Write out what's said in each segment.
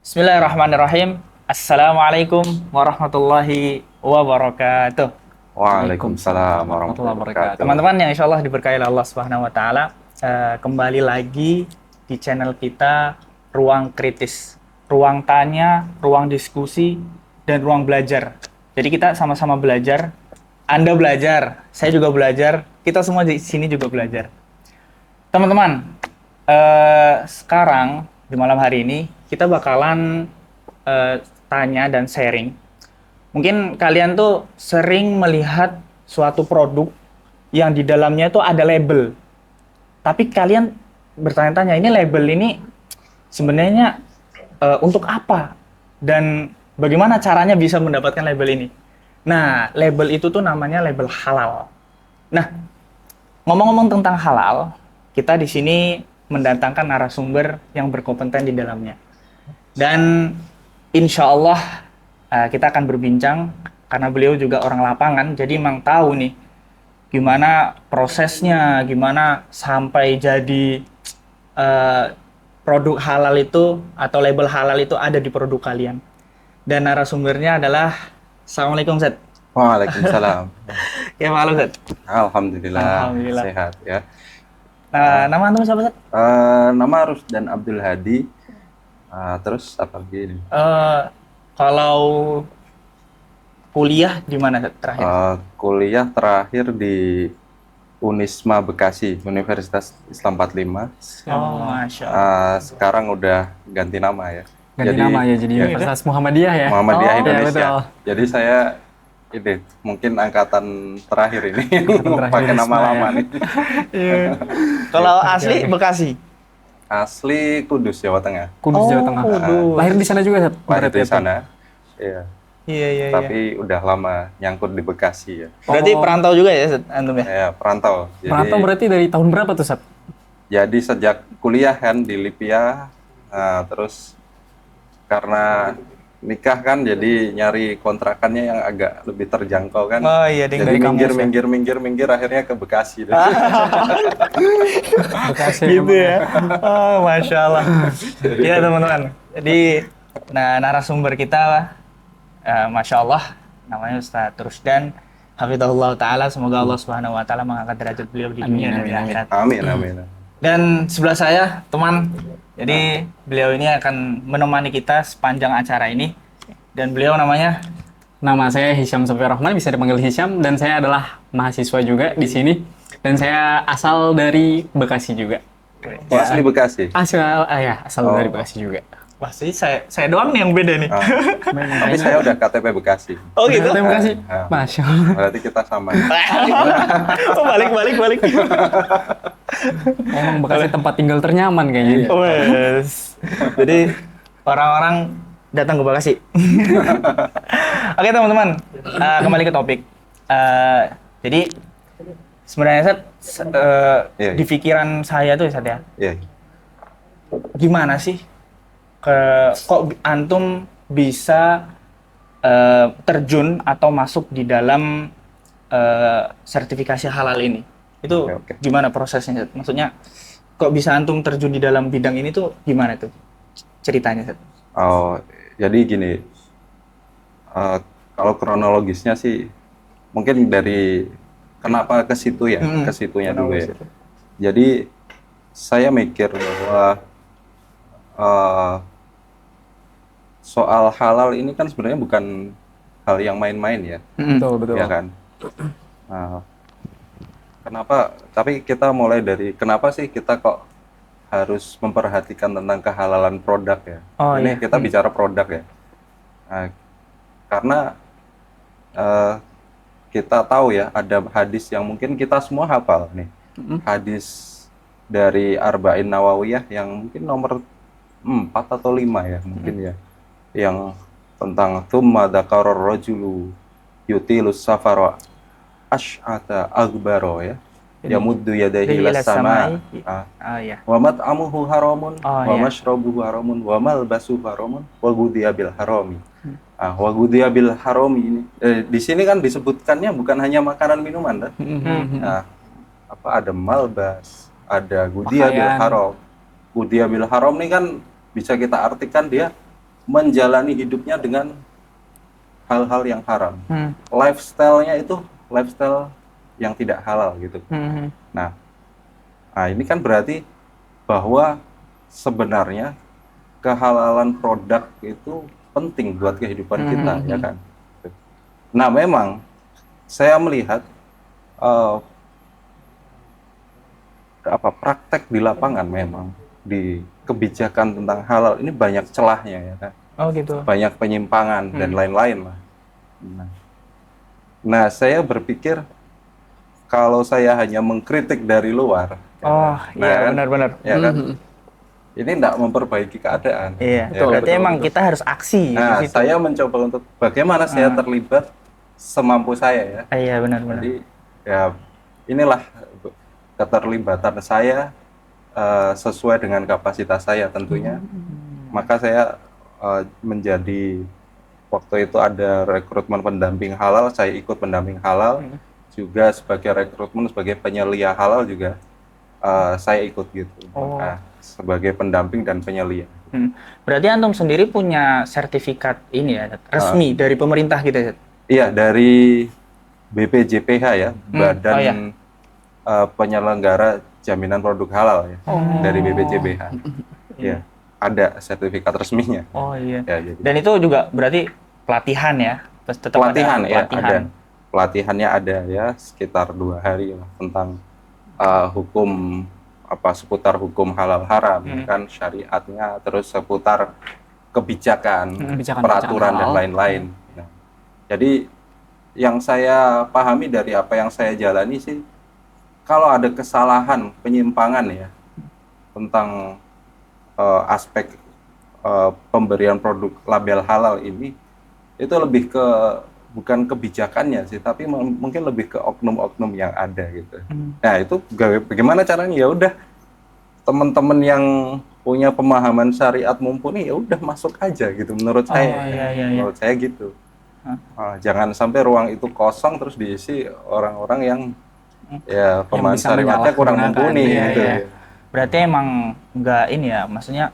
Bismillahirrahmanirrahim. Assalamualaikum warahmatullahi wabarakatuh. Waalaikumsalam warahmatullahi wabarakatuh. Teman-teman yang insya Allah diberkahi oleh Allah Subhanahu Wa Taala, kembali lagi di channel kita Ruang Kritis, ruang tanya, ruang diskusi, dan ruang belajar. Jadi kita sama-sama belajar. Anda belajar, saya juga belajar, kita semua di sini juga belajar. Teman-teman, sekarang di malam hari ini kita bakalan tanya dan sharing. Mungkin kalian tuh sering melihat suatu produk yang di dalamnya itu ada label. Tapi kalian bertanya-tanya, ini label ini sebenarnya untuk apa? Dan bagaimana caranya bisa mendapatkan label ini? Nah, label itu tuh namanya label halal. Nah, ngomong-ngomong tentang halal, kita di sini mendatangkan narasumber yang berkompeten di dalamnya. Dan insya Allah kita akan berbincang karena beliau juga orang lapangan, jadi emang tahu nih gimana prosesnya, gimana sampai jadi produk halal itu atau label halal itu ada di produk kalian. Dan narasumbernya adalah Assalamualaikum Zed. Waalaikumsalam. Ya malam Zed. Alhamdulillah, Alhamdulillah. sehat ya. Nama antum siapa Zed? Nama Rusdan Abdul Hadi. Terus apa lagi ini? Kalau kuliah di mana Zed, terakhir? Kuliah terakhir di Unisma Bekasi, Universitas Islam 45. Oh, Masya Allah. Sekarang udah ganti nama ya. Ganti nama ya, jadi Universitas Muhammadiyah ya? Muhammadiyah Oh, Indonesia. iya, betul. Jadi saya ini mungkin angkatan terakhir ini terakhir pakai nama Unisma, lama ya. nih. Kalau asli Bekasi? Asli Kudus, Jawa Tengah. Kudus, Oh, Jawa Tengah. Kudus. Lahir di sana juga, Sat? Lahir Berarti di sana. Iya. Iya. Tapi udah lama nyangkut di Bekasi ya. Berarti Oh. perantau juga ya, Zed, antum ya? Saya perantau. Merantau berarti dari tahun berapa tuh, Sat? Jadi sejak kuliah kan di Lipia, terus karena nikah kan jadi nyari kontrakannya yang agak lebih terjangkau kan. Oh iya, ding. Jadi dari kampus minggir akhirnya ke Bekasi. Bekasi. Gitu emang ya. Oh, Masya Allah. Iya teman-teman. Jadi, narasumber kita, Masya Allah, namanya Ustaz Rusdan Hafizahullah Ta'ala. Semoga Allah Subhanahu Wa Ta'ala mengangkat derajat beliau di dunia dan di akhirat. Amin. Dan sebelah saya, teman, jadi beliau ini akan menemani kita sepanjang acara ini. Dan beliau namanya? Nama saya Hisyam Sofir Rahman, bisa dipanggil Hisyam, dan saya adalah mahasiswa juga di sini. Dan saya asal dari Bekasi juga. Oh, asli Bekasi. Asal Oh. dari Bekasi juga. Pasti saya doang nih yang beda nih. Tapi saya udah KTP Bekasi. Oh gitu? Dari Bekasi? Ah. Masya Allah. Berarti kita sama. Oh, balik. Emang Bekasi tempat tinggal ternyaman kayaknya. Wes. Jadi orang-orang datang ke Bekasi. Oke teman-teman, kembali ke topik. Jadi sebenarnya Sat, Iya. di pikiran saya tuh Sat ya, Iya. gimana sih kok antum bisa terjun atau masuk di dalam sertifikasi halal ini? Itu Oke. gimana prosesnya Sat? Maksudnya kok bisa antum terjun di dalam bidang ini tuh gimana tuh ceritanya Sat? Oh, jadi gini, kalau kronologisnya sih mungkin dari kenapa ke situ ya, ke situnya dulu ya. Jadi saya mikir bahwa soal halal ini kan sebenarnya bukan hal yang main-main ya, Betul. ya kan? Nah, kenapa? Tapi kita mulai dari kenapa sih kita kok harus memperhatikan tentang kehalalan produk ya? Oh, Ini iya. kita bicara produk ya. Nah, karena kita tahu ya ada hadis yang mungkin kita semua hafal nih. Hadis dari Arba'in Nawawiyah yang mungkin nomor 4 atau 5 ya mungkin ya. Yang tentang tsumma dzakara rajulu yutilus safara asy'ata aghbaro ya. Yamuddu yadayhi Ila ila sama. samai. Iya. Wa mat'amuhu haramun, Oh, wa iya. mashrabuhu haramun, wa malbasuhu haramun, wa ghudhiya bil harami. Wa ghudhiya bil harami ini di sini kan disebutkannya bukan hanya makanan minuman, nah, apa ada malbas, ada ghudhiya bil Pakaian. haram. Ghudhiya bil haram ini kan bisa kita artikan dia menjalani hidupnya dengan hal-hal yang haram. Hmm. Lifestyle-nya itu lifestyle yang tidak halal gitu. Hmm. Nah, ini kan berarti bahwa sebenarnya kehalalan produk itu penting buat kehidupan kita, ya kan? Nah, memang saya melihat praktek di lapangan memang di kebijakan tentang halal ini banyak celahnya, ya kan? Oh gitu. Banyak penyimpangan dan lain-lain lah. Nah, saya berpikir kalau saya hanya mengkritik dari luar, Oh iya kan, benar-benar. ya kan, ini tidak memperbaiki keadaan. Iya. Ya, Berarti betul, emang betul. kita harus aksi di Nah, situ. saya mencoba untuk bagaimana saya terlibat semampu saya, ya. Iya benar-benar. Jadi ya inilah keterlibatan saya sesuai dengan kapasitas saya tentunya. Maka saya menjadi waktu itu ada rekrutmen pendamping halal, saya ikut pendamping halal, juga sebagai rekrutmen sebagai penyelia halal juga saya ikut gitu. Maka sebagai pendamping dan penyelia. Berarti antum sendiri punya sertifikat ini ya, resmi dari pemerintah gitu ya? Iya, dari BPJPH ya, Badan Oh, iya. Penyelenggara Jaminan Produk Halal ya, dari BPJPH. Ya, ada sertifikat resminya. Oh iya. Ya, jadi Dan itu juga berarti pelatihan ya? Tetap pelatihan ada ya pelatihan. ada. Pelatihannya ada ya sekitar 2 hari lah, tentang hukum seputar hukum halal haram, kan syariatnya, terus seputar kebijakan, peraturan dan halal. lain-lain. Nah, jadi yang saya pahami dari apa yang saya jalani sih, kalau ada kesalahan, penyimpangan ya tentang aspek pemberian produk label halal ini, itu lebih ke bukan kebijakannya sih, tapi mungkin lebih ke oknum-oknum yang ada gitu. Nah, itu bagaimana caranya? Ya udah, teman-teman yang punya pemahaman syariat mumpuni ya udah masuk aja gitu, menurut saya. Iya. Menurut saya gitu. Jangan sampai ruang itu kosong terus diisi orang-orang yang ya pemahaman bisa syariatnya kurang menyalahgunakan, mumpuni iya, gitu. iya. Berarti emang nggak ini ya, maksudnya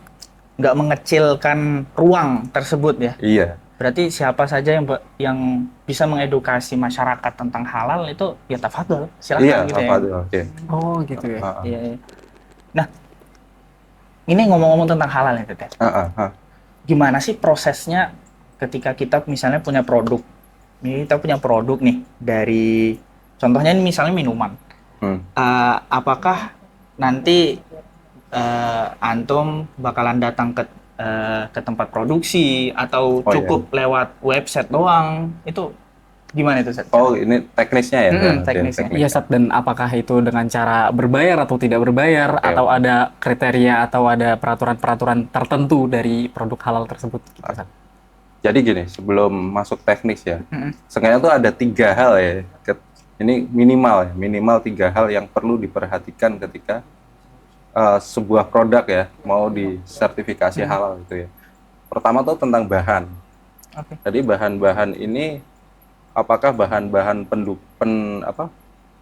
nggak mengecilkan ruang tersebut ya? Iya. Berarti siapa saja yang bisa mengedukasi masyarakat tentang halal itu ya tafadhol, silakan Iya, gitu ya. tafadhol. Oke. Oh gitu ya. Iya. Nah, ini ngomong-ngomong tentang halal ya, Teteh. Gimana sih prosesnya ketika kita misalnya punya produk? Ini kita punya produk nih dari, contohnya ini misalnya minuman. Apakah nanti antum bakalan datang ke tempat produksi atau cukup lewat website doang? Itu gimana itu, Seth? Oh, ini teknisnya ya? Teknisnya. Iya, Sat. Dan apakah itu dengan cara berbayar atau tidak berbayar, atau ada kriteria atau ada peraturan-peraturan tertentu dari produk halal tersebut? Gitu, Sat. Jadi gini, sebelum masuk teknis ya, sebenarnya tuh ada 3 hal ya. Ini minimal 3 hal yang perlu diperhatikan ketika sebuah produk ya mau disertifikasi halal gitu ya. Pertama tuh tentang bahan. Jadi bahan-bahan ini apakah bahan-bahan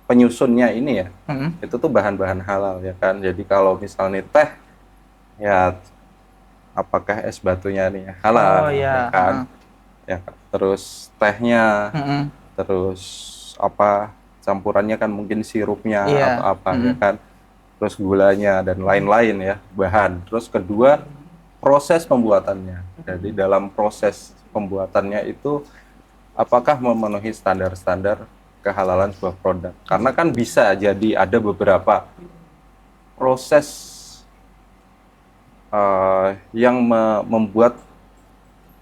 penyusunnya ini ya, itu tuh bahan-bahan halal ya kan. Jadi kalau misalnya teh ya, apakah es batunya nih halal, ya kan? Ya, terus tehnya, terus campurannya kan mungkin sirupnya atau apa ya kan, terus gulanya dan lain-lain ya, bahan. Terus kedua, proses pembuatannya. Jadi dalam proses pembuatannya itu apakah memenuhi standar-standar kehalalan sebuah produk. Karena kan bisa jadi ada beberapa proses yang membuat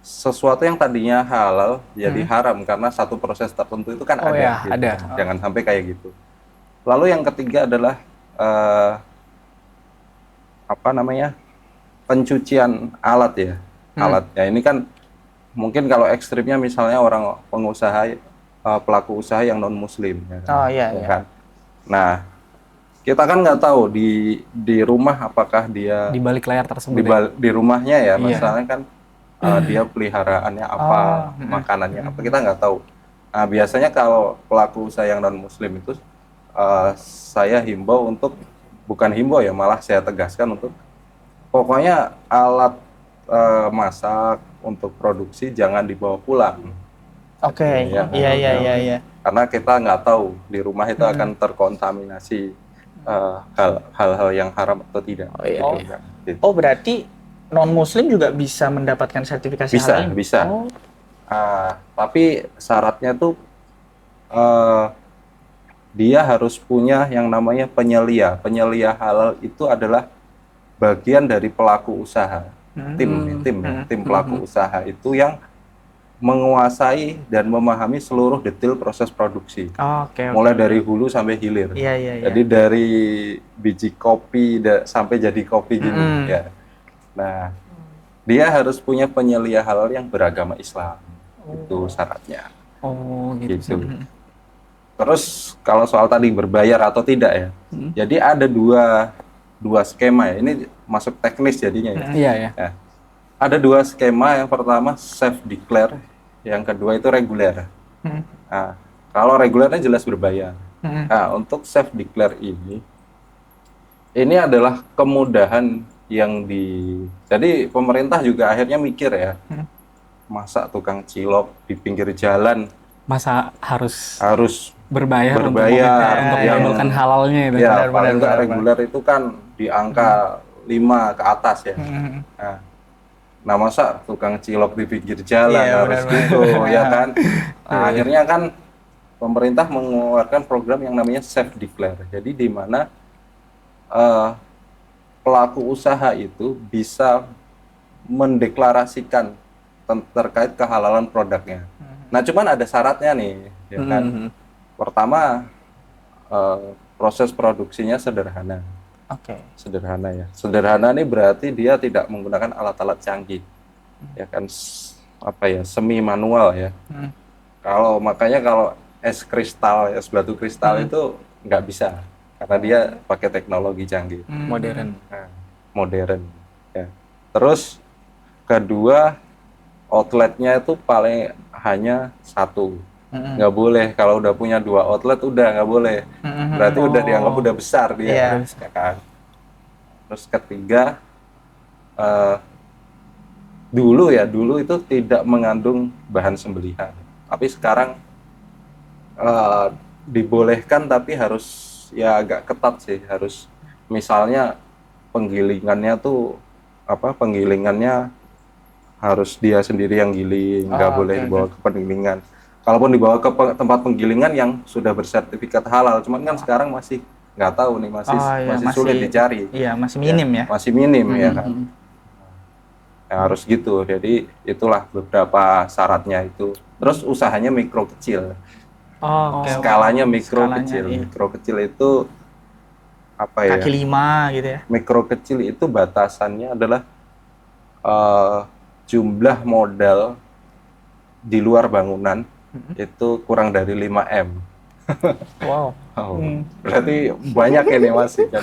sesuatu yang tadinya halal jadi haram karena satu proses tertentu itu kan ada. Jangan sampai kayak gitu. Lalu yang ketiga adalah pencucian alat ya. Alatnya ini kan mungkin kalau ekstrimnya misalnya orang pengusaha, pelaku usaha yang non muslim ya kan? Kan? Nah, kita kan nggak tahu di rumah apakah dia di balik layar tersebut di rumahnya ya, misalnya kan dia peliharaannya apa, makanannya apa, kita nggak tahu. Nah, biasanya kalau pelaku usaha yang non muslim itu saya himbau untuk, bukan himbau ya, malah saya tegaskan untuk pokoknya alat masak, untuk produksi jangan dibawa pulang. Oke, Ya, iya. karena kita nggak tahu di rumah itu akan terkontaminasi hal-hal yang haram atau tidak. Oh, iya, Gitu iya. kan. Gitu. Oh, berarti non-muslim juga bisa mendapatkan sertifikasi Bisa, halal ini? bisa. Oh, Tapi syaratnya tuh dia harus punya yang namanya penyelia. Penyelia halal itu adalah bagian dari pelaku usaha. Tim pelaku usaha itu yang menguasai dan memahami seluruh detail proses produksi. oke. Mulai dari hulu sampai hilir. Iya. Jadi dari biji kopi sampai jadi kopi gini ya. Nah, dia harus punya penyelia halal yang beragama Islam. Itu syaratnya. Oh, gitu. Gitu. Terus kalau soal tadi berbayar atau tidak ya. Jadi ada dua skema ya. Ini masuk teknis jadinya ya. Iya, ya. Ya. Ada dua skema, yang pertama self declare, yang kedua itu reguler. Nah, kalau regulernya jelas berbayar. Nah, untuk self declare ini adalah kemudahan yang jadi pemerintah juga akhirnya mikir ya, masa tukang cilok di pinggir jalan Masa harus harus berbayar untuk yang mengambilkan halalnya itu. ya paling benar. enggak reguler itu kan di angka 5 ke atas ya. Nah, masa tukang cilok di pinggir jalan harus gitu ya kan. Nah, akhirnya kan pemerintah mengeluarkan program yang namanya self declare. Jadi di mana pelaku usaha itu bisa mendeklarasikan terkait kehalalan produknya. Nah, cuman ada syaratnya nih, ya kan. Pertama, proses produksinya sederhana. Oke. Sederhana ya. Sederhana ini berarti dia tidak menggunakan alat-alat canggih. Ya kan, semi manual ya. Makanya kalau es kristal, es batu kristal itu nggak bisa karena dia pakai teknologi canggih. Modern. Nah, modern ya. Terus kedua, outletnya itu paling hanya satu. Nggak boleh, kalau udah punya 2 outlet udah nggak boleh. Berarti udah dianggap udah besar dia. Ya kan? Terus ketiga, dulu itu tidak mengandung bahan sembelihan. Tapi sekarang dibolehkan, tapi harus ya agak ketat sih. Harus misalnya penggilingannya harus dia sendiri yang giling, nggak boleh dibawa ke penggilingan. Kalaupun dibawa ke tempat penggilingan yang sudah bersertifikat halal, cuman kan sekarang masih nggak tahu nih, masih sulit dicari. Iya, masih minim ya. Masih minim ya kan. Ya, harus gitu. Jadi itulah beberapa syaratnya itu. Terus usahanya mikro kecil. Skalanya mikro kecil. Iya. Mikro kecil itu apa ya? Kaki 5 gitu ya. Mikro kecil itu batasannya adalah jumlah modal di luar bangunan itu kurang dari 5M. Wow. Berarti banyak ini masih kan.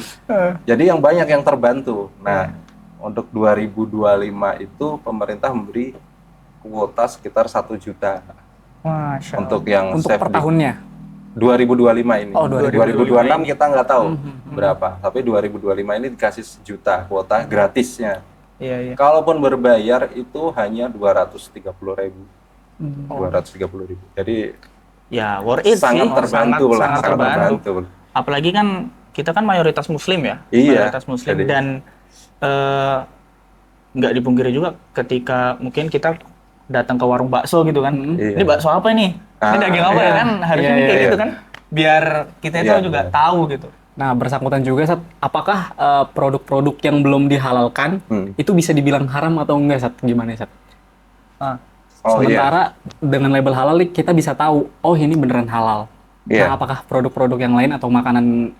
Jadi yang banyak yang terbantu. Nah, untuk 2025 itu pemerintah memberi kuota sekitar 1 juta. Masya Allah. Untuk yang Untuk per tahunnya. 2025 ini. Oh, 2026 kita nggak tahu berapa. Tapi 2025 ini dikasih 1 juta kuota gratisnya. Iya. Kalaupun berbayar itu hanya 230.000. 230.000. Jadi ya worth it sangat sih. terbantu lah, sangat terbantu. Apalagi kan kita kan mayoritas muslim ya. Iya, Mayoritas muslim jadi dan nggak dipungkiri juga ketika mungkin kita datang ke warung bakso gitu kan. Iya. Ini bakso apa ini? Ini daging apa ya kan? Harusnya kayak gitu kan. Biar kita itu juga tahu gitu. Nah, bersangkutan juga, Sat, apakah produk-produk yang belum dihalalkan itu bisa dibilang haram atau enggak, Sat? Gimana, Sat? Sementara dengan label halal kita bisa tahu, oh ini beneran halal. Nah, apakah produk-produk yang lain atau makanan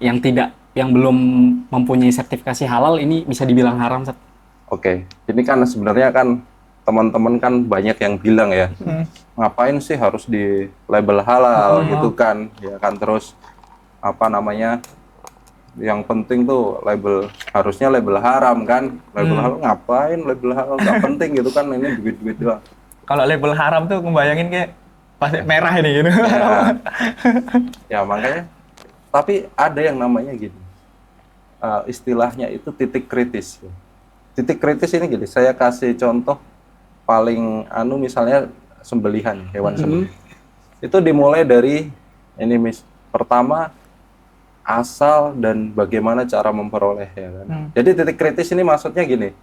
yang belum mempunyai sertifikasi halal ini bisa dibilang haram, Sat? Oke, ini kan sebenarnya kan teman-teman kan banyak yang bilang ya, ngapain sih harus di label halal gitu kan, ya kan, terus apa namanya, yang penting tuh harusnya label haram kan, label halal ngapain, label halal nggak penting gitu kan, ini duit-duit doang. Kalau label haram tuh ngebayangin kayak pasti merah ini gitu. Ya makanya, tapi ada yang namanya gini, istilahnya itu titik kritis. titik kritis ini gini, saya kasih contoh paling misalnya sembelihan, hewan sembelihan. Itu dimulai dari ini pertama asal dan bagaimana cara memperoleh ya kan. Jadi titik kritis ini maksudnya gini,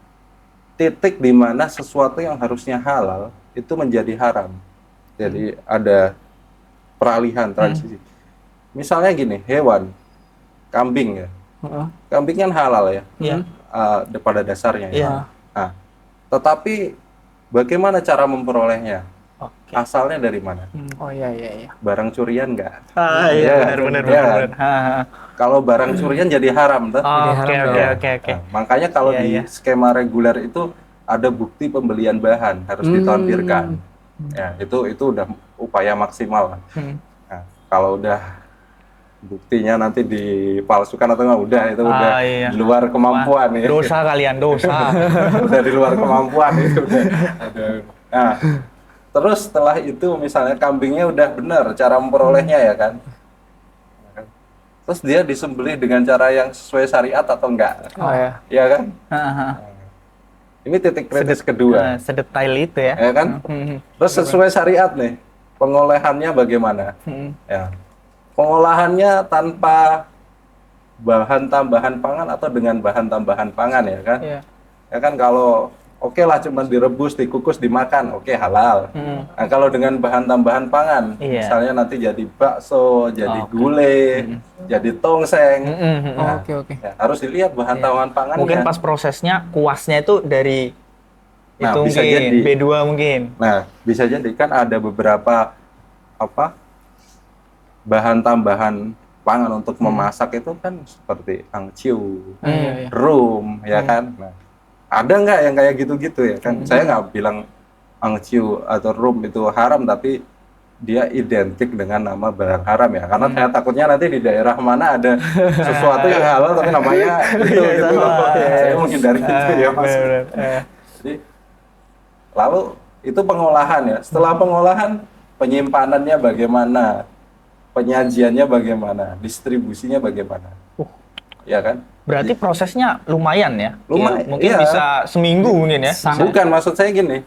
titik di mana sesuatu yang harusnya halal itu menjadi haram. Jadi ada peralihan transisi. Misalnya gini, hewan kambing ya. Kambing kan halal ya. Pada dasarnya ya. Nah, tetapi bagaimana cara memperolehnya? Asalnya dari mana? Oh iya. Barang curian nggak? Iya, benar. Kalau barang curian jadi haram, tuh. Oke. Nah, makanya kalau di skema reguler itu ada bukti pembelian bahan harus ditontirkan. Ya, itu udah upaya maksimal. Nah, kalau udah buktinya nanti dipalsukan atau nggak, udah itu udah di luar kemampuan ya. Dosa kalian, dosa. Udah di luar kemampuan itu udah. Nah, terus setelah itu misalnya kambingnya udah benar cara memperolehnya ya kan. Terus dia disembelih dengan cara yang sesuai syariat atau enggak? Oh ya. Iya kan? Ini titik kritis kedua. Sedetail itu ya. Ya kan? Terus sesuai syariat nih, pengolahannya bagaimana? Ya. Pengolahannya tanpa bahan tambahan pangan atau dengan bahan tambahan pangan ya kan? Ya kan, kalau oke lah cuma direbus, dikukus, dimakan, oke halal. Nah, kalau dengan bahan tambahan pangan, misalnya nanti jadi bakso, jadi gulai, jadi tongseng. Nah, ya, harus dilihat bahan tambahan pangan. Mungkin pas prosesnya kuasnya itu dari itu bisa mungkin jadi B2 mungkin. Nah, bisa jadi kan ada beberapa bahan tambahan pangan untuk memasak itu kan seperti angciu, rum, ya kan. Nah, ada nggak yang kayak gitu-gitu ya kan? Saya nggak bilang angciu atau rum itu haram, tapi dia identik dengan nama barang haram ya, karena saya takutnya nanti di daerah mana ada sesuatu yang halal tapi namanya itu gitu. Saya menghindari itu ya Mas. Jadi lalu itu pengolahan ya. Setelah pengolahan, penyimpanannya bagaimana, penyajiannya bagaimana, distribusinya bagaimana, ya kan? Berarti prosesnya lumayan ya? Lumayan, mungkin bisa seminggu mungkin ya? Bukan, maksud saya gini,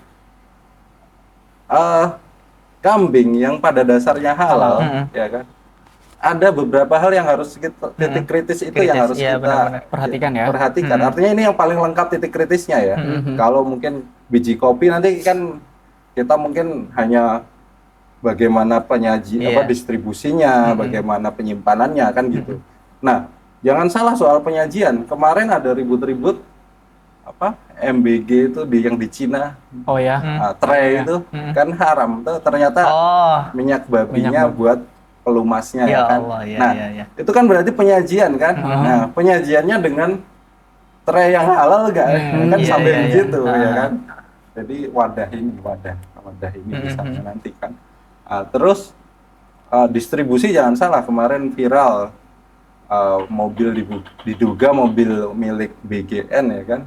kambing yang pada dasarnya halal, ya kan? Ada beberapa hal yang harus kita, titik kritis itu yang harus kita perhatikan ya. Perhatikan. Artinya ini yang paling lengkap titik kritisnya ya. Kalau mungkin biji kopi nanti kan kita mungkin hanya bagaimana distribusinya, bagaimana penyimpanannya kan gitu. Nah, jangan salah soal penyajian. Kemarin ada ribut-ribut MBG itu yang di Cina. Oh ya. Tray itu kan haram tuh, ternyata minyak babinya buat pelumasnya ya kan. Allah, itu kan berarti penyajian kan. Nah, penyajiannya dengan tray yang halal enggak? Kan sampai begitu ya kan. Jadi wadah ini misalnya nanti kan. Terus distribusi jangan salah, kemarin viral mobil diduga mobil milik BGN ya kan,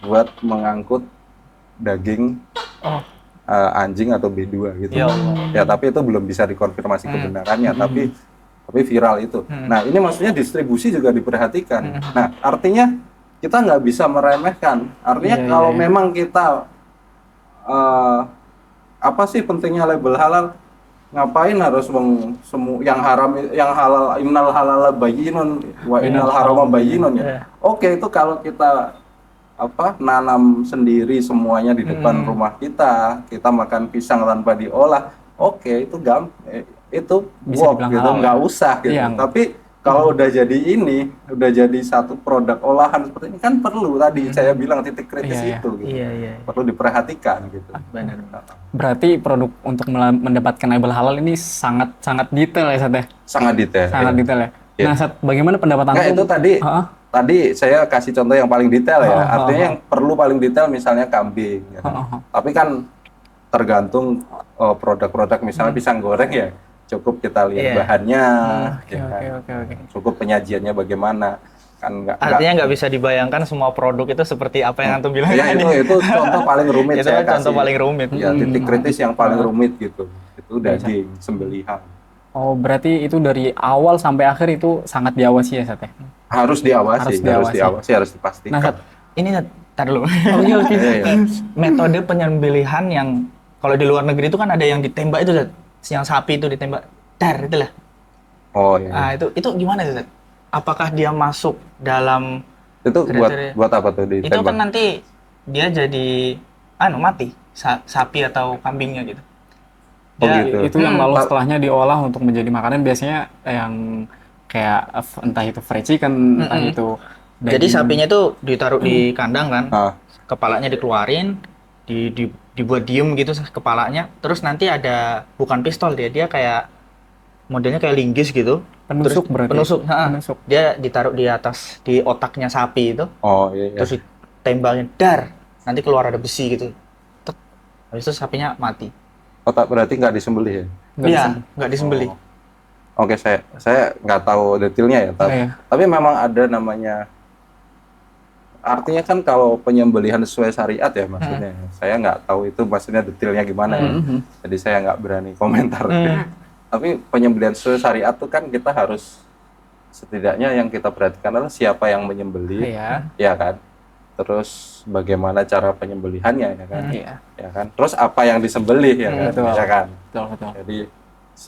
buat mengangkut daging anjing atau B2 gitu. Ya tapi itu belum bisa dikonfirmasi kebenarannya, tapi viral itu. Nah ini maksudnya distribusi juga diperhatikan. Nah artinya kita nggak bisa meremehkan. Artinya kalau memang kita apa sih pentingnya label halal? Ngapain harus yang haram, yang halal, innal halala bayyinun wa innal harama bayyinun ya. Oke, itu kalau kita nanam sendiri semuanya di depan rumah kita makan pisang tanpa diolah, oke, itu itu work gitu, nggak usah gitu. Tapi kalau udah jadi udah jadi satu produk olahan seperti ini kan perlu tadi saya bilang titik kritis itu gitu. Perlu diperhatikan gitu. Benar. Berarti produk untuk mendapatkan label halal ini sangat detail ya Sat ya? Sangat detail. Sangat detail ya. Nah Sat, bagaimana pendapat Anda? Itu tadi saya kasih contoh yang paling detail ya. Artinya yang perlu paling detail misalnya kambing. Ya. Tapi kan tergantung produk-produk misalnya pisang goreng ya. Cukup kita lihat bahannya, cukup penyajiannya bagaimana, kan artinya nggak bisa dibayangkan semua produk itu seperti apa yang antum bilang. Ya itu contoh paling rumit itu saya contoh kasih. paling rumit. Ya titik kritis yang paling rumit gitu. Itu daging sembelihan. Oh berarti itu dari awal sampai akhir itu sangat diawasi ya Sat ya? Harus diawasi, harus dipastikan. Nah Sat, ini tar dulu. Oke. Iya, iya. Metode penyembelihan yang kalau di luar negeri itu kan ada yang ditembak itu, Zat. Yang sapi itu ditembak, dar itulah. Oh iya. Ah, itu gimana sih, Zat? Apakah dia masuk dalam Itu kriteria- buat apa tuh itu kan ditembak? nanti dia jadi mati sapi atau kambingnya gitu. Oh Dia- gitu. Itu yang lalu Ta- setelahnya diolah untuk menjadi makanan, biasanya yang kayak entah itu fried chicken, entah itu Jadi daging. sapinya itu ditaruh di kandang kan, Ah, kepalanya dikeluarin, dibuat diem gitu kepalanya, terus nanti ada bukan pistol dia kayak modelnya kayak linggis gitu. Penusuk Terus berarti. Penusuk, Penusuk. dia ditaruh di atas di otaknya sapi itu, oh iya. Iya. terus ditembakin dar, nanti keluar ada besi gitu. Tek. Habis itu sapinya mati. Otak berarti nggak disembelih ya? Nggak Iya, bisa. nggak disembelih. Oh. Oke, saya nggak tahu detailnya ya, Iya. tapi memang ada namanya. Artinya kan kalau penyembelihan sesuai syariat ya maksudnya. Saya nggak tahu itu maksudnya detailnya gimana ya. Jadi saya nggak berani komentar. Tapi penyembelihan sesuai syariat itu kan kita harus setidaknya yang kita perhatikan adalah siapa yang menyembelih, Iya. ya kan? Terus bagaimana cara penyembelihannya, ya kan? Iya. Ya kan? Terus apa yang disembelih, ya kan? Betul. Ya kan? Betul. Jadi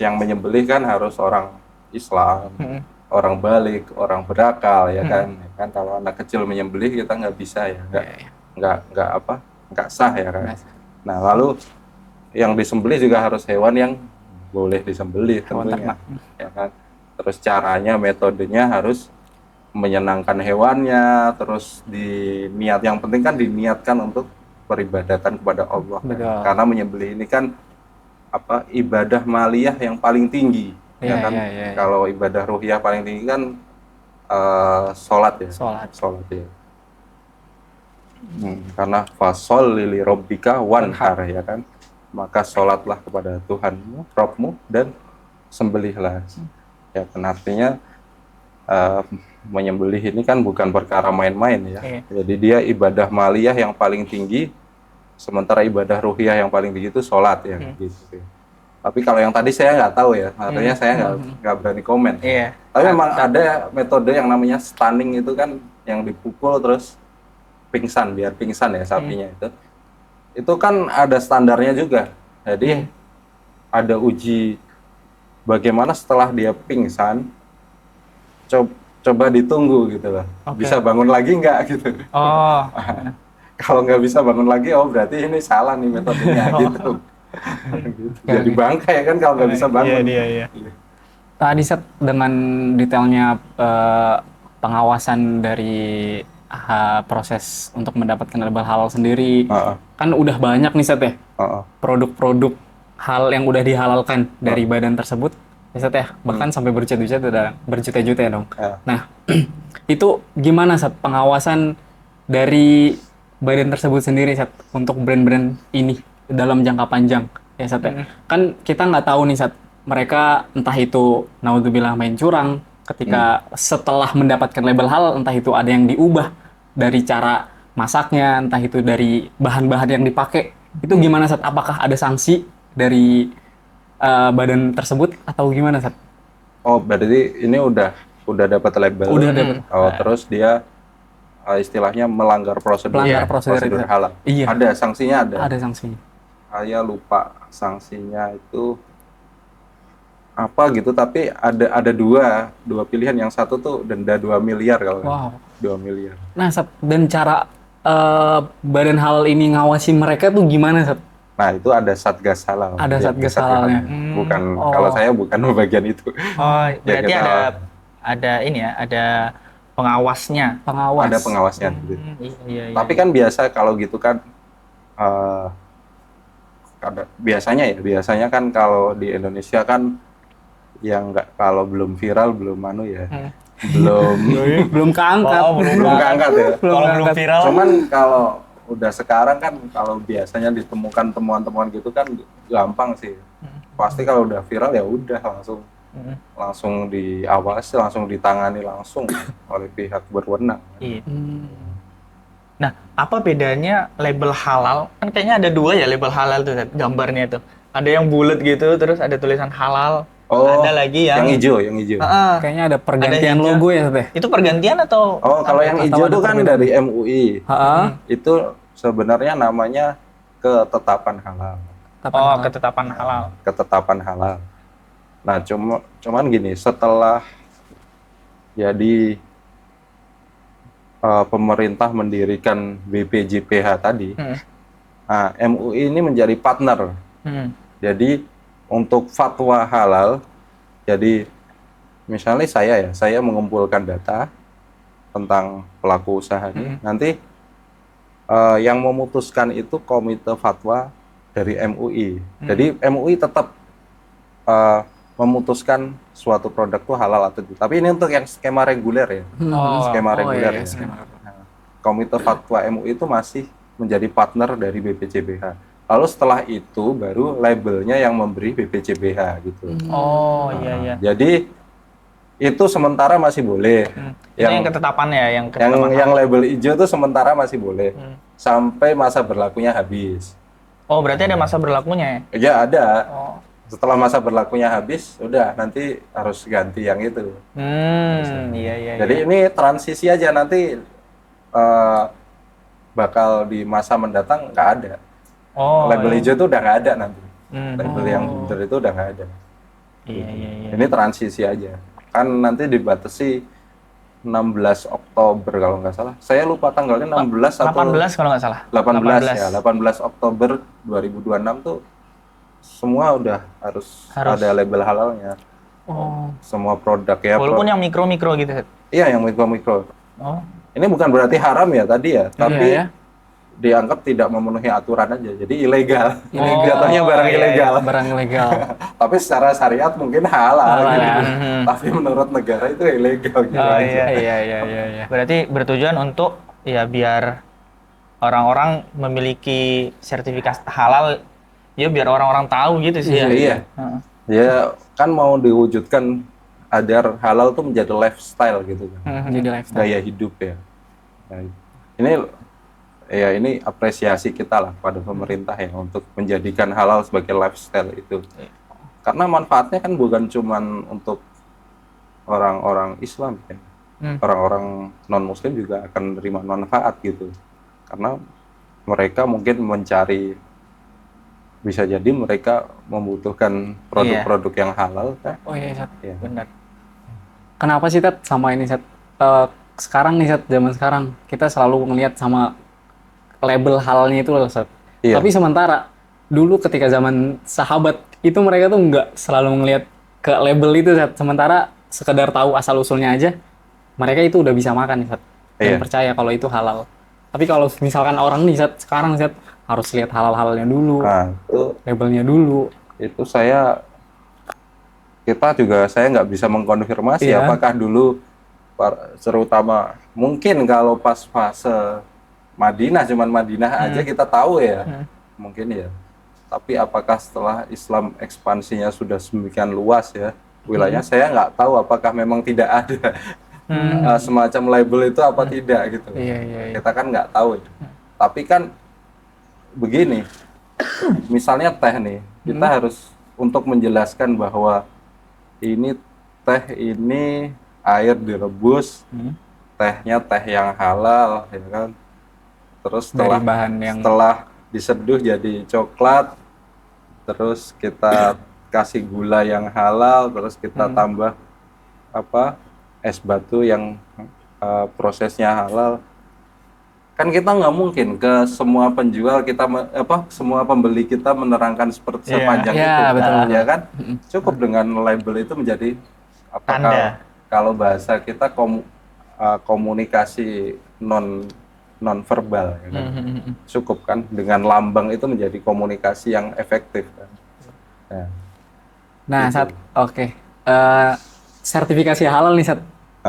yang menyembelih kan harus orang Islam, orang balik, orang berakal, ya kan? Ya kan kalau anak kecil menyembelih kita nggak bisa ya, nggak sah ya kan? Nggak sah. Nah lalu yang disembelih juga harus hewan yang boleh disembelih Hewan tentunya, ternak. ya kan? Terus caranya, metodenya harus menyenangkan hewannya, terus yang penting kan diniatkan untuk peribadatan kepada Allah. Kan? Betul. Karena menyembelih ini kan ibadah maliyah yang paling tinggi, ya Iya, kan? iya, iya. Kalau ibadah ruhiyah paling tinggi kan sholat ya. Sholat. Ya. Karena fasol lili robbika wanhar, ya kan? Maka sholatlah kepada Tuhanmu, Rabbmu, dan sembelihlah. Ya kan artinya menyembelih ini kan bukan perkara main-main ya. Iya. Jadi dia ibadah maliyah yang paling tinggi, sementara ibadah ruhiyah yang paling tinggi itu sholat ya. Gitu. Tapi kalau yang tadi saya nggak tahu ya, artinya saya nggak berani komen. Iya. Tapi memang ada metode yang namanya stunning itu kan, yang dipukul terus pingsan, biar pingsan ya sapinya itu. Itu kan ada standarnya juga. Jadi ada uji bagaimana setelah dia pingsan, coba ditunggu gitu loh. Oke. Bisa bangun lagi nggak gitu. Oh. Kalau nggak bisa bangun lagi, oh berarti ini salah nih metodenya gitu. Gitu. Jadi bangkai kan kalau nggak bisa bangun. Iya. Tadi Seth, dengan detailnya pengawasan dari proses untuk mendapatkan label halal sendiri, kan udah banyak nih Seth ya, produk-produk hal yang udah dihalalkan dari badan tersebut, ya Seth ya, bahkan sampai berjuta-juta ya dong. Nah, itu gimana Seth pengawasan dari badan tersebut sendiri Seth untuk brand-brand ini dalam jangka panjang ya Seth ya? Kan kita nggak tahu nih Seth, mereka entah itu naudzubillah main curang ketika setelah mendapatkan label halal, entah itu ada yang diubah dari cara masaknya, entah itu dari bahan-bahan yang dipakai. Itu gimana Seth? Apakah ada sanksi dari badan tersebut atau gimana Seth? Oh berarti ini udah dapat label. Udah dapat. Oh terus dia istilahnya melanggar prosedur. Melanggar prosedur. halal. Iya. Ada sanksinya ada. Ada sanksinya. Saya lupa sanksinya itu apa gitu, tapi ada dua pilihan. Yang satu tuh denda 2 miliar kalau Wow. 2 miliar. Nah Seth, dan cara badan halal ini ngawasi mereka tuh gimana Seth? Nah itu ada satgas halal. Ada Ya, satgas halalnya. Bukan Oh. kalau saya bukan bagian itu. Oh, berarti kita- ada ini ya, ada pengawasnya. Pengawas. Ada pengawasnya. Gitu. Iya. Tapi kan biasa kalau gitu kan biasanya kan kalau di Indonesia kan yang nggak, kalau belum viral belum belum keangkat. Oh, belum keangkat ya. Kalau belum viral, Cuman kalau udah sekarang kan, kalau biasanya ditemukan temuan-temuan gitu kan gampang sih. Pasti kalau udah viral ya udah langsung diawasi, langsung ditangani langsung oleh pihak berwenang. Iya. Nah, apa bedanya label halal? Kan kayaknya ada 2 ya label halal tuh, gambarnya tuh. Ada yang bulat gitu, terus ada tulisan halal. Oh, ada lagi yang yang hijau, yang hijau. Kayaknya ada pergantian hijau. logo ya, Teh? Itu pergantian atau Oh, kalau yang hijau ada itu kan perbedaan? dari MUI. Heeh. Itu sebenarnya namanya ketetapan halal. ketetapan halal. Ketetapan halal. Nah, cuman gini, setelah jadi pemerintah mendirikan BPJPH tadi, nah, MUI ini menjadi partner. Jadi untuk fatwa halal, jadi misalnya saya mengumpulkan data tentang pelaku usaha ini, nanti yang memutuskan itu komite fatwa dari MUI. Jadi MUI tetap memutuskan suatu produk itu halal atau tidak. Tapi ini untuk yang skema reguler ya. Skema reguler ya. Nah, komite fatwa MUI itu masih menjadi partner dari BPJPH. Lalu setelah itu baru labelnya yang memberi BPJPH gitu. Iya. Jadi itu sementara masih boleh. Itu yang ketetapan ya, yang label hijau itu sementara masih boleh sampai masa berlakunya habis. Oh, berarti ada masa berlakunya ya? Ya ada. Setelah masa berlakunya habis, udah nanti harus ganti yang itu. Iya. Jadi ini transisi aja, nanti bakal di masa mendatang nggak ada. Label hijau itu udah nggak ada nanti. Label yang bener itu udah nggak ada. Iya. Ini transisi aja. Kan nanti dibatasi 16 Oktober kalau nggak salah. Saya lupa tanggalnya 16 atau 18 kalau nggak salah. 18 ya, 18 Oktober 2026 tuh semua udah harus ada label halalnya. Semua produk ya. Walaupun yang mikro-mikro gitu. Iya, yang mikro-mikro. Ini bukan berarti haram ya tadi ya, tapi dianggap tidak memenuhi aturan aja, jadi ilegal. Jatuhnya barang ilegal. Barang ilegal. Tapi secara syariat mungkin halal gitu. Tapi menurut negara itu ilegal gitu aja. Iya. Berarti bertujuan untuk ya biar orang-orang memiliki sertifikasi halal, ya biar orang-orang tahu gitu sih ya. Iya. Ya kan mau diwujudkan agar halal tuh menjadi lifestyle gitu kan. Jadi lifestyle. Gaya hidup ya. Nah, ini apresiasi kita lah pada pemerintah ya untuk menjadikan halal sebagai lifestyle itu. Karena manfaatnya kan bukan cuman untuk orang-orang Islam ya. Orang-orang non-muslim juga akan menerima manfaat gitu. Karena mereka mungkin mencari, bisa jadi mereka membutuhkan produk-produk yang halal kan. Sat. Ya. Benar. Kenapa sih, Tat, sama ini, Sat? Sekarang nih, Sat, zaman sekarang kita selalu ngelihat sama label halalnya itu loh, Sat. Tapi sementara dulu ketika zaman sahabat itu mereka tuh nggak selalu ngelihat ke label itu, Sat. Sementara sekedar tahu asal usulnya aja, mereka itu udah bisa makan nih, Sat. Dan percaya kalau itu halal. Tapi kalau misalkan orang nih, Sat, sekarang, Sat, harus lihat halal-halalnya dulu, itu labelnya dulu. Itu saya nggak bisa mengkonfirmasi apakah dulu terutama mungkin kalau pas fase Madinah, cuman Madinah aja kita tahu ya, mungkin ya. Tapi apakah setelah Islam ekspansinya sudah sedemikian luas ya wilayahnya, saya nggak tahu apakah memang tidak ada semacam label itu apa tidak gitu. Kita kan nggak tahu. Tapi kan begini, misalnya teh nih, kita harus untuk menjelaskan bahwa ini teh ini air direbus, tehnya teh yang halal, ya kan. Terus setelah diseduh jadi coklat, terus kita kasih gula yang halal, terus kita tambah es batu yang prosesnya halal. Kan kita nggak mungkin ke semua penjual semua pembeli kita menerangkan sepanjang itu, betul. Ya kan? Cukup dengan label itu menjadi tanda. Kalau bahasa kita komunikasi non verbal, ya kan? Cukup kan dengan lambang itu menjadi komunikasi yang efektif kan. Nah, Sat, oke. Sertifikasi halal nih, Sat.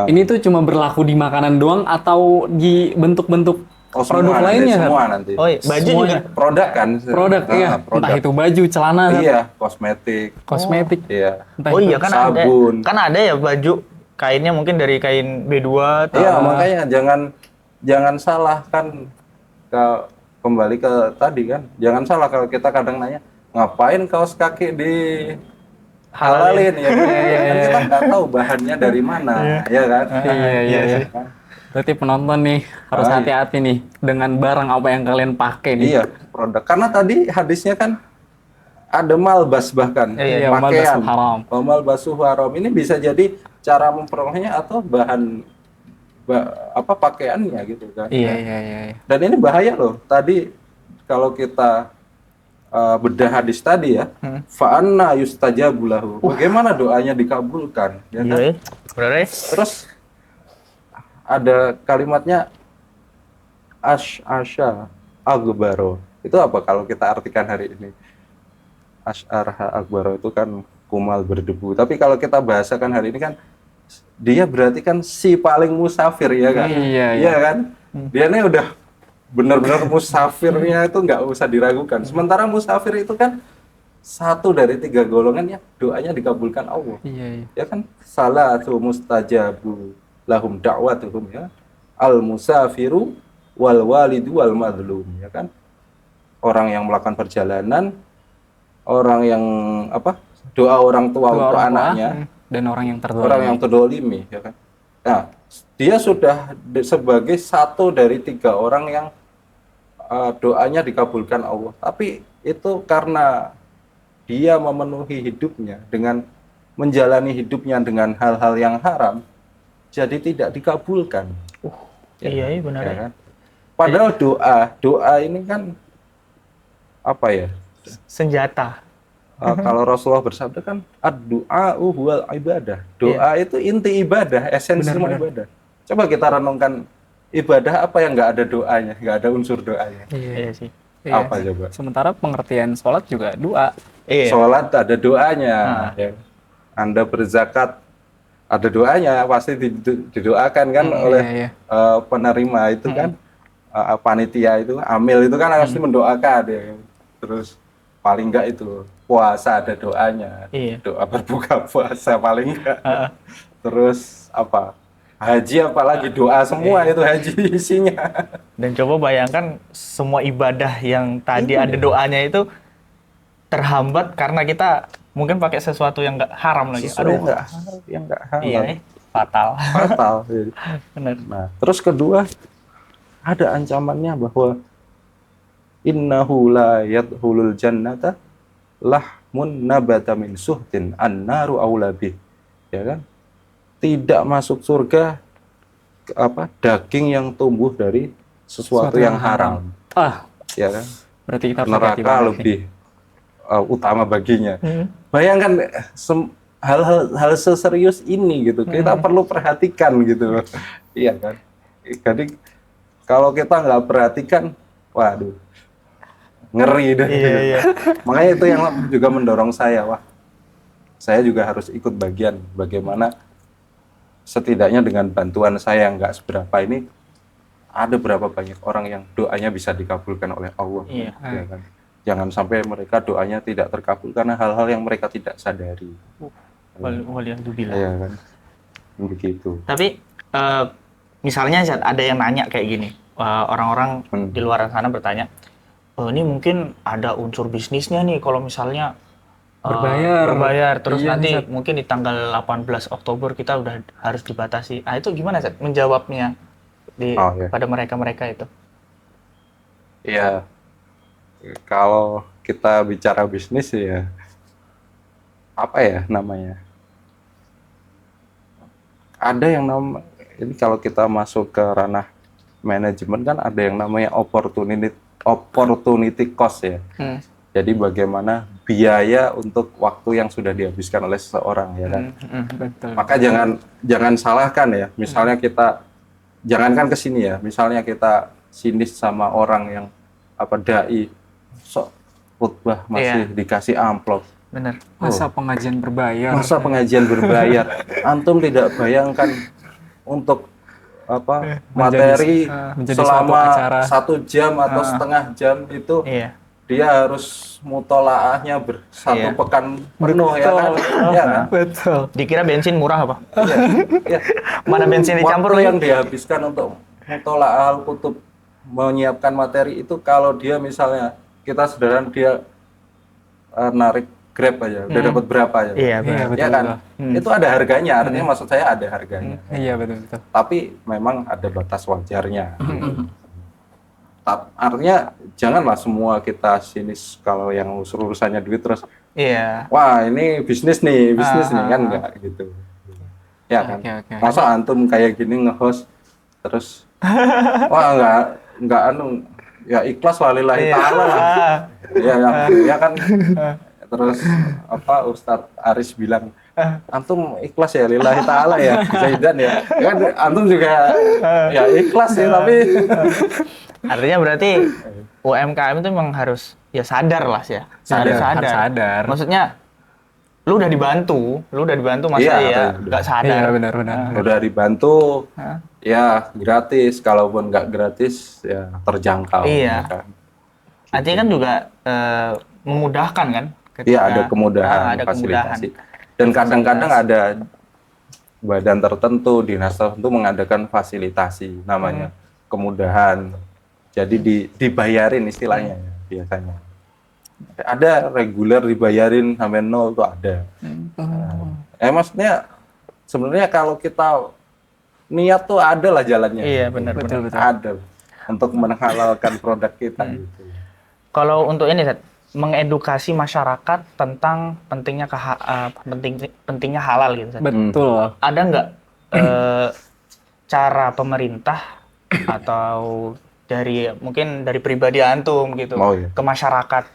Ini tuh cuma berlaku di makanan doang atau di bentuk-bentuk produk lainnya? Semua nanti. Oh iya, baju semua juga. Produk kan? Produk, iya. Produk. Entah itu baju, celana. Iya, kosmetik. Iya. Oh iya, kan sabun. ada ya baju kainnya mungkin dari kain B2 atau iya, makanya jangan salah kan, kembali ke tadi kan. Jangan salah kalau kita kadang nanya, ngapain kaos kaki halalin ya. Kan kita nggak tahu bahannya dari mana, ya kan? Iya. Berarti penonton nih harus hati-hati nih dengan barang apa yang kalian pakai nih. Iya, produk. Karena tadi hadisnya kan ada malbas bahkan Iya, pakaian. malbasuh haram. Malbasuh haram ini bisa jadi cara memperolehnya atau bahan pakaiannya gitu kan. Iya. Dan ini bahaya loh. Tadi kalau kita bedah hadis tadi ya, fa'anna yustajabu lahu. Bagaimana doanya dikabulkan, ya kan? Benar. Terus ada kalimatnya asya agbaro. Itu apa kalau kita artikan hari ini? Asy'arha akbaro itu kan kumal berdebu. Tapi kalau kita bahasakan hari ini kan dia berarti kan si paling musafir, ya kan? Iya kan? Dia ini udah benar-benar musafirnya itu nggak usah diragukan. Sementara musafir itu kan satu dari 3 golongan yang doanya dikabulkan Allah. Iya. Ya kan? Salatu mustajabu lahum da'watuhum, ya. Al musafiru wal walidu wal madlum, ya kan? Orang yang melakukan perjalanan, orang yang doa orang tua untuk anaknya, dan orang yang terdolimi. Orang yang terdolimi, ya kan? Nah, dia sudah sebagai satu dari 3 orang yang doanya dikabulkan Allah. Tapi itu karena dia memenuhi hidupnya dengan menjalani hidupnya dengan hal-hal yang haram, jadi tidak dikabulkan. Iya, benar. Ya kan? Padahal doa ini kan apa ya? Senjata. Kalau Rasulullah bersabda kan ad-du'a'u huwal ibadah. Doa itu inti ibadah, esensi semua ibadah. Coba kita renungkan ibadah apa yang nggak ada doanya, nggak ada unsur doanya. Iya sih. Apa coba? Sementara pengertian sholat juga doa. Sholat ada doanya. Ya. Anda berzakat ada doanya, pasti didoakan kan oleh penerima itu kan, panitia itu, amil itu kan pasti mendoakan ya. Terus paling enggak itu puasa ada doanya, doa berbuka puasa paling enggak. Terus haji apalagi doa semua itu haji isinya. Dan coba bayangkan semua ibadah yang tadi ada doanya itu terhambat karena kita mungkin pakai sesuatu yang nggak haram lagi. Yang nggak haram. Iya, fatal. Benar. Nah, terus kedua ada ancamannya bahwa innahu la yadkhulul jannata lahmun nabata min suhtin annaru aula bih. Ya kan? Tidak masuk surga daging yang tumbuh dari sesuatu yang haram. Ya kan? Berarti kita neraka lebih utama baginya. Bayangkan hal seserius ini gitu. Kita perlu perhatikan gitu. Iya kan? Jadi kalau kita nggak perhatikan, waduh, ngeri deh. Iya. Makanya itu yang juga mendorong saya, saya juga harus ikut bagian bagaimana setidaknya dengan bantuan saya yang nggak seberapa ini, ada berapa banyak orang yang doanya bisa dikabulkan oleh Allah. Iya. Ya kan? Jangan sampai mereka doanya tidak terkabul karena hal-hal yang mereka tidak sadari. Waliyahzubillah. Iya kan? Begitu. Tapi misalnya ada yang nanya kayak gini, orang-orang di luar sana bertanya, ini mungkin ada unsur bisnisnya nih kalau misalnya berbayar terus nanti mungkin di tanggal 18 Oktober kita udah harus dibatasi. Itu gimana Zat menjawabnya pada mereka itu? Iya, kalau kita bicara bisnis ya apa ya namanya? Ada yang ini kalau kita masuk ke ranah manajemen kan ada yang namanya opportunity cost ya. Jadi bagaimana biaya untuk waktu yang sudah dihabiskan oleh seseorang, ya kan? Betul. Maka jangan salahkan ya. Misalnya kita jangankan ke sini ya. Misalnya kita sinis sama orang yang dai sok khutbah masih dikasih amplop. Benar. Masa pengajian berbayar. Antum tidak bayangkan untuk materi selama 1 jam atau setengah jam itu dia harus mutolaahnya satu pekan penuh. Ya kan? Betul. Dikira bensin murah apa? Iya. Mana bensin dicampur waktu yang dihabiskan untuk mutolaah al-kutub menyiapkan materi itu, kalau dia misalnya kita sederhana dia narik Grab aja, udah dapat berapa ya? Iya, benar. Ya kan? Itu ada harganya, artinya maksud saya ada harganya. Iya betul. Tapi memang ada batas wajarnya. Artinya janganlah semua kita sinis kalau yang urusannya duit terus. Iya. Wah ini bisnis nih kan enggak gitu. Ya kan. Oke. Masa antum kayak gini nge-host terus, wah enggak ya ikhlas lah lillahi ta'ala. Ya kan. Terus Ustadz Aris bilang, antum ikhlas ya lillahi ta'ala ya, Zaidan ya. Kan antum juga ya ikhlas ya, tapi artinya berarti UMKM itu memang harus ya sadar lah ya. Sadar. Maksudnya lu udah dibantu masa nggak sadar. Iya benar. Udah dibantu, ya gratis. Kalaupun nggak gratis, ya terjangkau. Iya. Kan? Artinya kan juga memudahkan kan? Iya ada kemudahan, fasilitasi. Dan kadang-kadang ada badan tertentu, dinas tertentu mengadakan fasilitasi, namanya kemudahan. Jadi dibayarin istilahnya biasanya. Ada reguler dibayarin sampai nol tuh ada. Maksudnya sebenarnya kalau kita niat tuh ada lah jalannya. Iya benar. Ada untuk menghalalkan produk kita. Gitu. Kalau untuk ini mengedukasi masyarakat tentang pentingnya halal gitu. Betul. Ada nggak cara pemerintah atau mungkin dari pribadi antum gitu ke masyarakat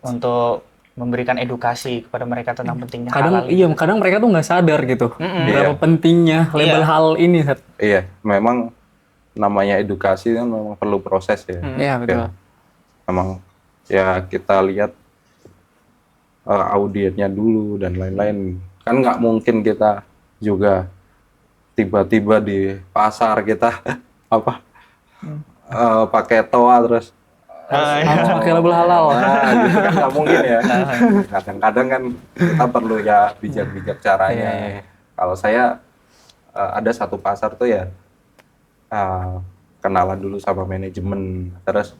untuk memberikan edukasi kepada mereka tentang pentingnya halal. Kadang mereka tuh nggak sadar gitu berapa pentingnya label halal ini. Iya, memang namanya edukasi kan memang perlu proses ya. Iya betul. Memang ya kita lihat audiennya dulu dan lain-lain. Kan nggak mungkin kita juga tiba-tiba di pasar kita pakai toa terus harus pakai label halal. Gitu kan nggak mungkin ya. Kadang-kadang kan kita perlu ya bijak-bijak caranya. Kalau saya ada satu pasar tuh ya kenalan dulu sama manajemen, terus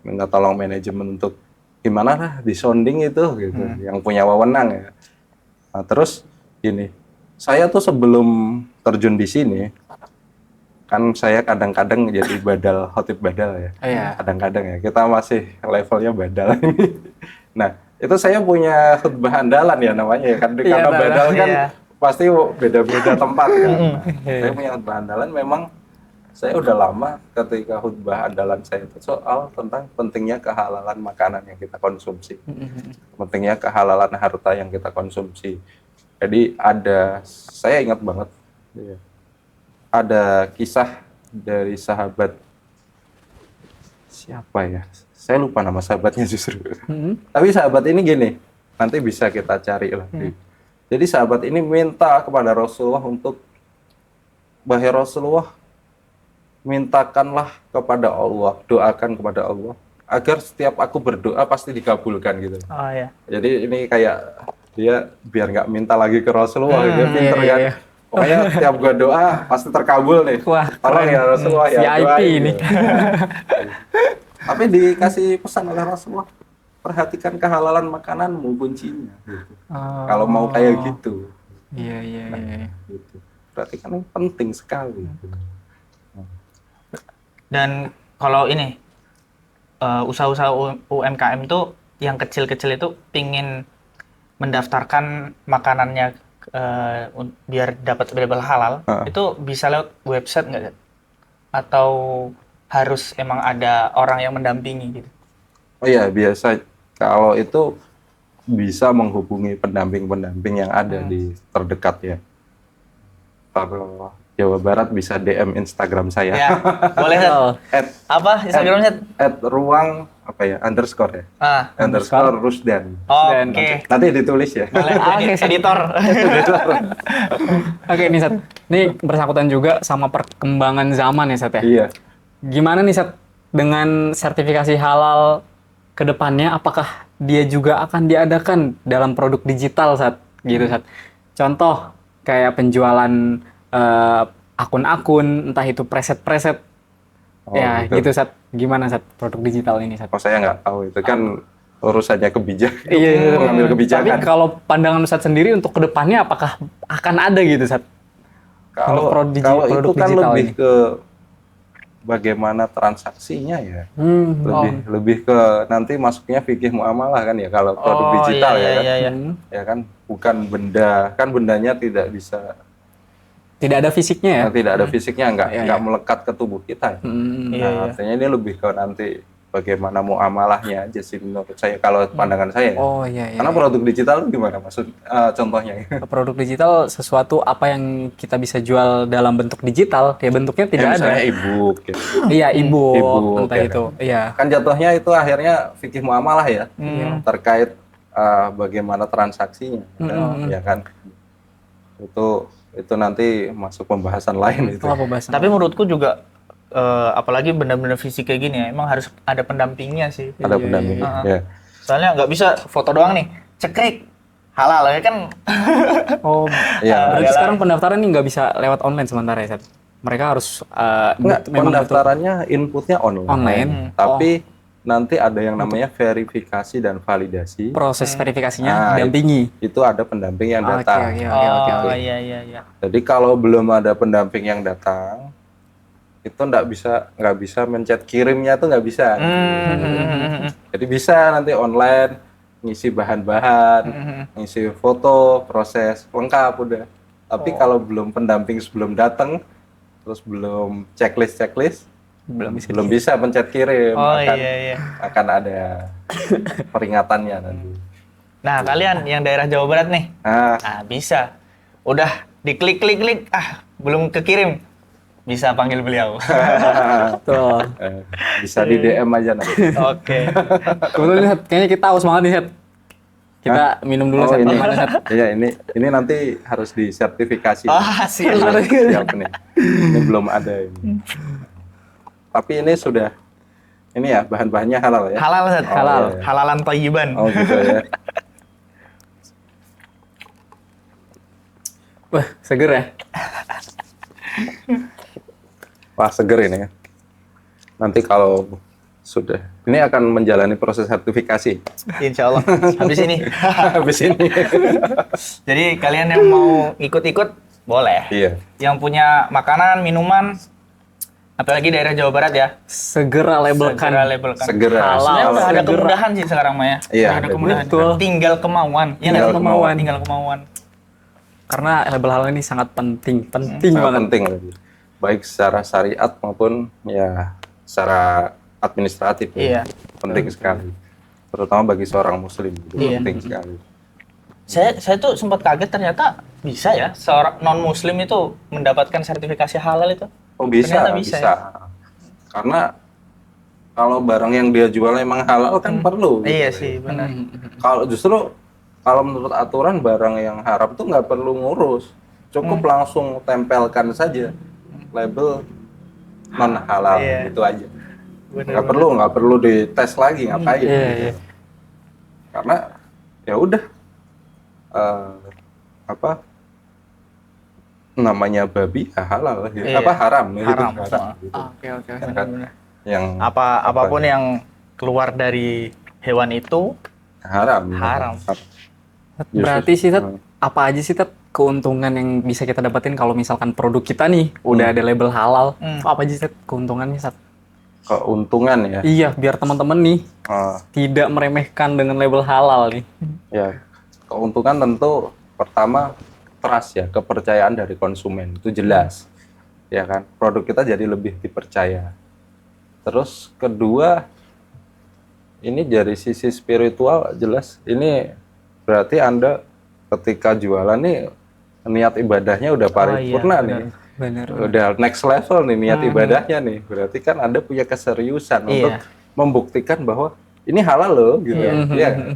minta tolong manajemen untuk gimana lah di sounding itu gitu, yang punya wewenang ya. Nah, terus gini, saya tuh sebelum terjun di sini kan saya kadang-kadang jadi khotib badal ya. Kadang-kadang ya kita masih levelnya badal ini. Nah itu saya punya khutbah andalan ya namanya ya kan, karena badal kan pasti beda-beda tempat kan. Saya punya khutbah andalan, memang saya udah lama ketika khutbah andalan saya itu soal tentang pentingnya kehalalan makanan yang kita konsumsi, pentingnya kehalalan harta yang kita konsumsi. Jadi saya ingat banget. Ada kisah dari sahabat siapa ya? Saya lupa nama sahabatnya justru. Tapi sahabat ini gini, nanti bisa kita cari lagi. Jadi sahabat ini minta kepada Rasulullah untuk, wahai Rasulullah, mintakanlah kepada Allah, doakan kepada Allah agar setiap aku berdoa pasti dikabulkan gitu. Oh ya. Jadi ini kayak dia biar nggak minta lagi ke Rasulullah, dia pinter kan. Pokoknya setiap gua doa pasti terkabul nih. Wah, tolong ya Rasulullah ya. VIP ini. Tapi dikasih pesan oleh Rasulullah, perhatikan kehalalan makananmu kuncinya. Gitu. Kalau mau kayak gitu. Iya. Gitu. Berarti kan penting sekali. Dan kalau ini usaha-usaha UMKM itu yang kecil-kecil itu pingin mendaftarkan makanannya biar dapat label halal, itu bisa lewat website nggak? Atau harus emang ada orang yang mendampingi gitu? Oh iya, biasa kalau itu bisa menghubungi pendamping-pendamping yang ada di terdekat ya. Kalau Jawa Barat bisa DM Instagram saya. Ya, boleh apa Instagramnya? @ruang _ya. _Rusdan. Oke. Nanti ditulis ya. Boleh, editor. Oke nih Sat, ini bersangkutan juga sama perkembangan zaman ya Sat ya? Iya. Gimana nih Sat, dengan sertifikasi halal ke depannya, apakah dia juga akan diadakan dalam produk digital Sat? Gitu Sat. Contoh, kayak penjualan akun-akun, entah itu preset-preset. Gitu Sat. Gimana Sat produk digital ini Sat? Saya nggak tahu, itu kan urusannya kebijakan, Iya. mengambil Tapi kebijakan. kalau pandangan Ustadz sendiri untuk kedepannya apakah akan ada gitu Ustadz? Untuk Kalau produk itu kan digital lebih ini. ke bagaimana transaksinya ya. Hmm. Lebih ke nanti masuknya fikih muamalah kan ya kalau produk digital ya kan. Ya kan bukan benda, kan bendanya tidak bisa Tidak ada fisiknya ya? tidak ada fisiknya, Iya, nggak iya. melekat ke tubuh kita. Nah, artinya ini lebih ke nanti bagaimana muamalahnya aja sih menurut saya kalau pandangan saya. Oh iya. Karena produk digital gimana maksud contohnya? Produk digital sesuatu apa yang kita bisa jual dalam bentuk digital, ya bentuknya tidak ada. Misalnya e-book gitu. Iya, e-book, E-book, entah ya itu. Iya. Kan jatuhnya itu akhirnya fikih muamalah ya, terkait bagaimana transaksinya, ya kan? Itu nanti masuk pembahasan lain itu. Apa bahasan? Tapi menurutku juga apalagi benda-benda fisik kayak gini ya, emang harus ada pendampingnya sih. Ada pendamping. Ya. Soalnya nggak bisa foto doang nih, cekrik halal ya kan. Oh, Iya. berarti sekarang pendaftaran ini nggak bisa lewat online sementara ya, Sat? Mereka harus Enggak, memang pendaftarannya inputnya online. Online. Tapi nanti ada yang namanya verifikasi dan validasi. proses verifikasinya Nah, didampingi. Itu ada pendamping yang datang. Oke. Oh iya. Jadi kalau belum ada pendamping yang datang, itu nggak bisa mencet kirimnya tuh nggak bisa. Jadi bisa nanti online ngisi bahan-bahan, ngisi foto, proses lengkap udah. Tapi kalau belum pendamping sebelum datang, terus belum checklist, belum bisa pencet kirim, akan ada peringatannya nanti. Nah, kalian yang daerah Jawa Barat nih, nah bisa. Udah diklik-klik, belum kekirim, bisa panggil beliau. Tuh. Bisa di DM aja nanti. Oke. Kebetulan Sat, kayaknya kita haus banget nih, Sat. Kita minum dulu, Sat. ini, Gimana, Sat? iya ini nanti harus disertifikasi. Siap. Siap nih. Ini belum ada ini. Tapi ini sudah, ini ya bahan-bahannya halal ya? Halal, Sat. Halal. Iya. Halalan thayyiban. Oh gitu ya. Wah, seger ya? Wah seger ini ya. Nanti kalau sudah, ini akan menjalani proses sertifikasi. Insya Allah. Habis ini. Habis ini. Jadi kalian yang mau ikut-ikut, boleh. Iya. Yang punya makanan, minuman, apalagi daerah Jawa Barat ya, Segera labelkan. Segera. Halal. Sebenarnya udah ada Segera. kemudahan sih sekarang Maya. Iya, Udah ada kemudahan. betul. Tinggal kemauan. Ya, Tinggal nggak? kemauan. Tinggal kemauan. Karena label halal ini sangat penting Sangat banget. penting lagi. Baik secara syariat maupun ya secara administratif. Iya. Penting sekali. Terutama bagi seorang muslim itu Iya. penting sekali. Saya tuh sempat kaget ternyata bisa ya seorang non muslim itu mendapatkan sertifikasi halal itu. Oh bisa, Ternyata bisa. bisa, Karena kalau barang yang dia jual emang halal kan perlu. Iya gitu. sih, benar. Kalau justru kalau menurut aturan barang yang haram tuh nggak perlu ngurus, cukup langsung tempelkan saja label non halal Iya. gitu aja. Nggak perlu dites lagi ngapain. Iya. Karena ya udah apa namanya babi ya halal, Iya. apa haram, Haram. gitu. Oke. Kan yang Apapun yang keluar dari hewan itu haram. haram. Berarti sih, Tat, apa aja sih, Tat, keuntungan yang bisa kita dapetin kalau misalkan produk kita nih udah ada label halal? Apa aja sih, Tat, keuntungannya, Tat? Keuntungan ya. Iya, biar teman-teman nih Ah, tidak meremehkan dengan label halal nih. ya keuntungan tentu pertama trust ya, kepercayaan dari konsumen itu jelas ya kan, produk kita jadi lebih dipercaya. Terus kedua, ini dari sisi spiritual jelas, ini berarti Anda ketika jualan nih niat ibadahnya udah paripurna nih. Bener. Udah next level nih niat ibadahnya nih. Berarti kan Anda punya keseriusan untuk membuktikan bahwa ini halal loh gitu. Iya.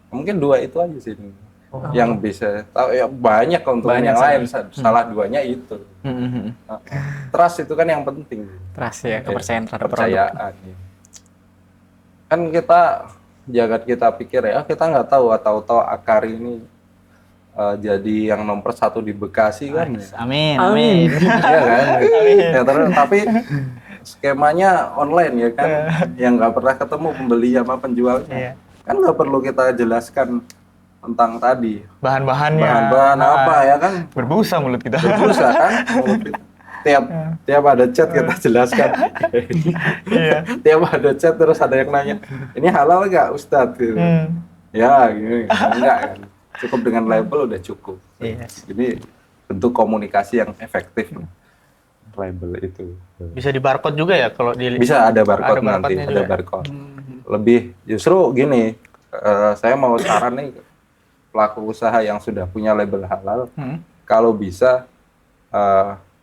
Mungkin dua itu aja sih yang bisa tahu, ya banyak keuntungan yang lain, salah duanya itu. Nah, trust itu kan yang penting. Trust ya, kepercayaan terhadap produk. Kepercayaan. Ya. Kan kita jagat kita pikir ya kita nggak tahu atau akar ini jadi yang nomor 1 di Bekasi kan. Amin. Iya kan. Ya, tapi skemanya online ya kan, yang nggak pernah ketemu pembeli sama penjualnya. kan nggak perlu kita jelaskan tentang tadi Bahan-bahannya. bahan-bahan apa ya kan, Berbusa mulut kita. berbusa kan, mulut kita. tiap ada chat kita jelaskan. Iya. Tiap ada chat terus ada yang nanya, ini halal nggak Ustadz gitu. Ya gini, enggak kan, cukup dengan label udah cukup. Iya. Ini bentuk komunikasi yang efektif, label itu. Bisa di barcode juga ya kalau di Bisa ada barcode Ada nanti, barcode-nya ada juga. barcode. Lebih justru gini, saya mau saran nih pelaku usaha yang sudah punya label halal, kalau bisa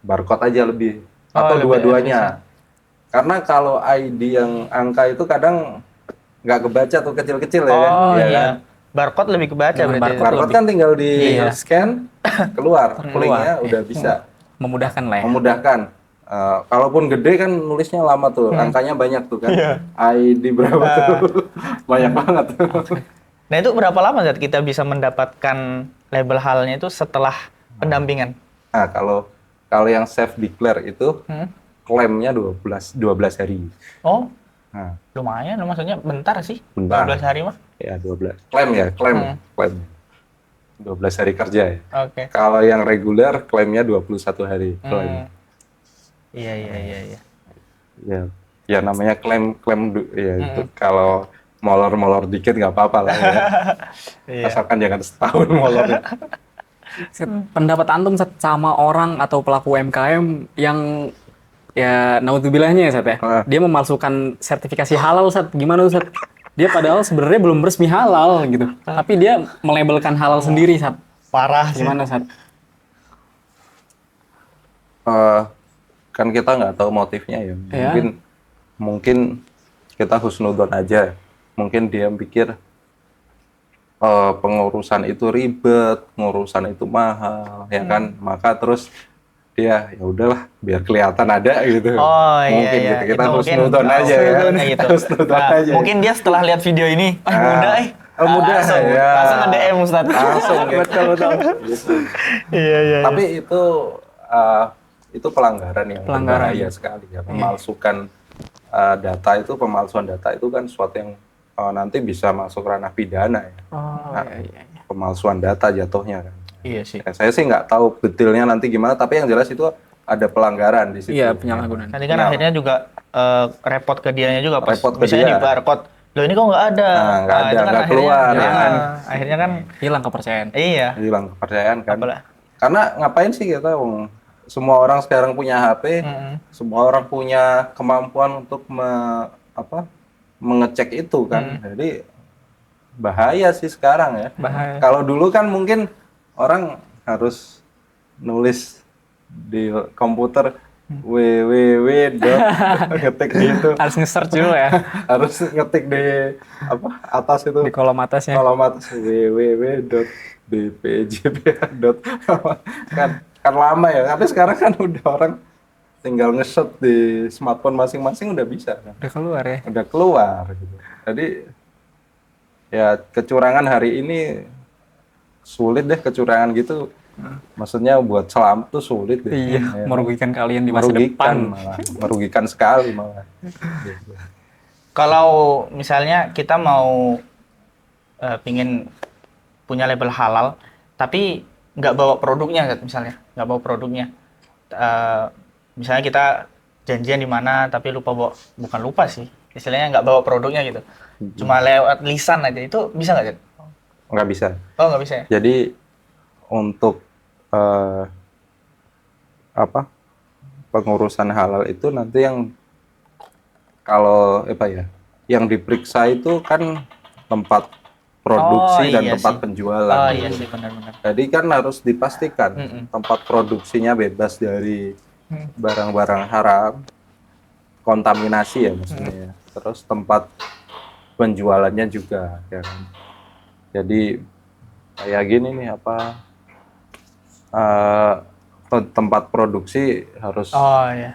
barcode aja lebih atau lebih dua-duanya. Karena kalau ID yang angka itu kadang nggak kebaca tuh kecil-kecil ya kan. Oh Ya iya. kan? Barcode lebih kebaca berarti. Barcode kan tinggal di Iya. scan keluar, linknya udah bisa. Memudahkan lah ya. Memudahkan. Kalaupun gede kan nulisnya lama tuh, angkanya banyak tuh kan. ID berapa tuh? Banyak banget. Nah itu berapa lama Zat kita bisa mendapatkan label halalnya itu setelah pendampingan? Nah, kalau yang self declare itu klaimnya 12 hari. Oh, Nah, lumayan, maksudnya bentar sih. Bentar. 12 hari mah. ya 12. Klaim. 12 hari kerja ya. Oke. Kalau yang reguler klaimnya 21 hari. Klaim. Iya. Ya namanya klaim ya itu kalau molor dikit nggak apa-apa lah ya. Iya. Asalkan jangan setahun molornya. Pendapat antum Sat, sama orang atau pelaku UMKM yang ya naudzubillahnya ya Sat ya, dia memalsukan sertifikasi halal Sat, gimana Sat? Dia padahal sebenarnya belum resmi halal gitu, tapi dia melabelkan halal sendiri Sat. Parah sih. Gimana Sat? Kan kita nggak tahu motifnya ya. Ya. Mungkin kita husnudon aja. Mungkin dia pikir pengurusan itu ribet, pengurusan itu mahal, ya kan? Maka terus dia ya udahlah biar kelihatan ada gitu. Oh Mungkin iya. gitu. Kita Itu husnudon aja ya. husnudon gitu. Husnudon Nah, aja. mungkin dia setelah lihat video ini, mudah mudah ya. Langsung nge-DM Ustaz. Langsung gitu. Betul. Gitu. Iya. Tapi itu pelanggaran yang berbahaya sekali ya. Memalsukan data itu, pemalsuan data itu kan suatu yang nanti bisa masuk ranah pidana ya. Iya. Pemalsuan data jatuhnya kan. Iya sih. Ya, saya sih nggak tahu detailnya nanti gimana, tapi yang jelas itu ada pelanggaran di situ. Iya, penyalahgunaan. Nanti kan akhirnya juga repot ke dianya juga pas Repot ke misalnya dia. di barcode. Loh ini kok nggak ada? Nah, nggak ada, itu kan nggak akhirnya, keluar, ya kan? Akhirnya kan Hilang kepercayaan. iya. Hilang kepercayaan kan. Apalah. Karena ngapain sih kita, semua orang sekarang punya HP, semua orang punya kemampuan untuk mengecek itu kan. Jadi bahaya sih sekarang ya. Bahaya. Kalau dulu kan mungkin orang harus nulis di komputer ngetik gitu, Harus nge-search dulu ya harus ngetik di atas itu di kolom atasnya. kolom atas www.bpjp. kan lama ya, tapi sekarang kan udah orang tinggal nge-shot di smartphone masing-masing udah bisa kan? Udah keluar ya. Udah keluar gitu. Jadi ya kecurangan hari ini sulit deh, kecurangan gitu. Maksudnya buat selamat tuh sulit deh. Iya, Ya. merugikan kalian di masa depan. Malah. Merugikan sekali malah. Kalau misalnya kita mau pingin punya label halal, tapi nggak bawa produknya, misalnya nggak bawa produknya. Misalnya kita janjian di mana, tapi lupa bawa, bukan lupa sih, istilahnya nggak bawa produknya gitu. Cuma lewat lisan aja, itu bisa nggak, Jet? Nggak bisa. Oh, nggak bisa ya? Jadi untuk pengurusan halal itu nanti yang kalau yang diperiksa itu kan tempat produksi dan iya tempat sih. penjualan. Oh iya sih, benar-benar. Jadi kan harus dipastikan tempat produksinya bebas dari barang-barang haram, kontaminasi ya maksudnya. Terus tempat penjualannya juga ya kan. Jadi kayak gini nih tempat produksi harus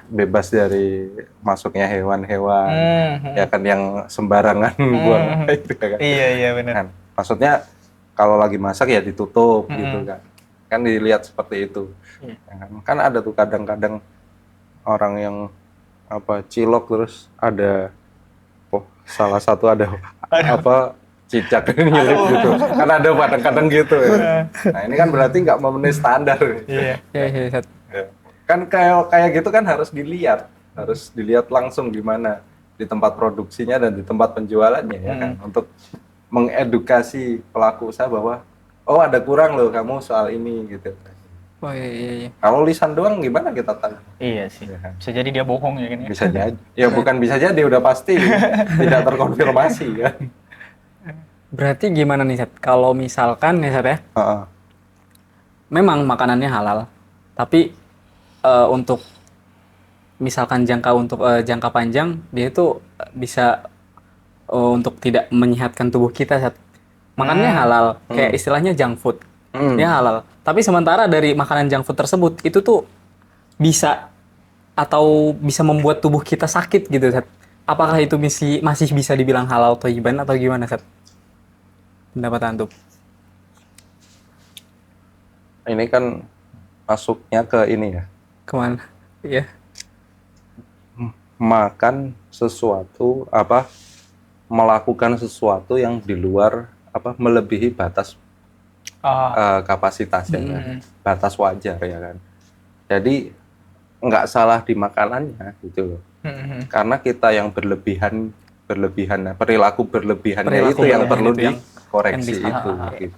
bebas dari masuknya hewan-hewan ya kan, yang sembarangan buang air ya kan. Iya benar. Kan, maksudnya kalau lagi masak ya ditutup gitu kan dilihat seperti itu. Ya kan ada tuh kadang-kadang orang yang cilok terus ada salah satu ada cicak nyelip gitu. Kan ada kadang-kadang gitu ya. Nah ini kan berarti nggak memenuhi standar. Iya, iya, Sat. Kan kayak gitu kan harus dilihat langsung gimana di tempat produksinya dan di tempat penjualannya ya kan, untuk mengedukasi pelaku usaha bahwa oh ada kurang loh kamu soal ini gitu. Oh iya. Kalau lisan doang gimana kita tahu? Iya sih. Ya kan? Bisa jadi dia bohong ya kan ya. Bisa jadi. Ya bukan bisa jadi, udah pasti tidak terkonfirmasi kan. Berarti gimana nih, Sat? Kalau misalkan nih, Sat ya, memang makanannya halal, tapi untuk misalkan jangka panjang dia itu bisa untuk tidak menyehatkan tubuh kita, Sat. Makannya halal, kayak istilahnya junk food. Dia halal. Tapi sementara dari makanan junk food tersebut itu tuh bisa atau bisa membuat tubuh kita sakit gitu, Sat. Apakah itu masih bisa dibilang halal thayyiban atau gimana, Sat? Pendapat antum? Ini kan masuknya ke ini ya. Kemana? Iya. Makan sesuatu melakukan sesuatu yang di luar melebihi batas kapasitasnya kan? Batas wajar ya kan. Jadi nggak salah di makanannya gitu loh. Karena kita yang berlebihan perilaku berlebihannya itu yang perlu dikoreksi itu gitu.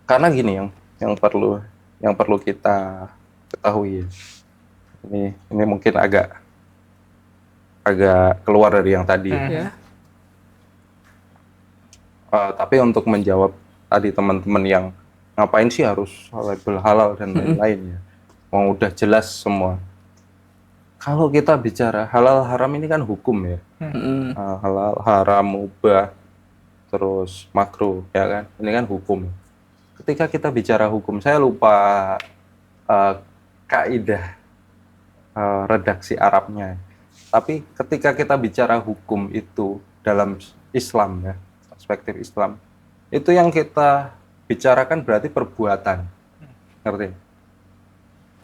Karena gini yang perlu kita ketahui ya. Ini mungkin agak keluar dari yang tadi. Tapi untuk menjawab tadi teman-teman yang ngapain sih harus label halal dan lain-lain ya. Mau udah jelas semua. Kalau kita bicara halal haram ini kan hukum ya. Halal, haram, mubah, terus makruh ya kan. Ini kan hukum. Ketika kita bicara hukum, saya lupa kaidah redaksi Arabnya. Tapi ketika kita bicara hukum itu dalam Islam ya, perspektif Islam, itu yang kita bicarakan berarti perbuatan. Ngerti?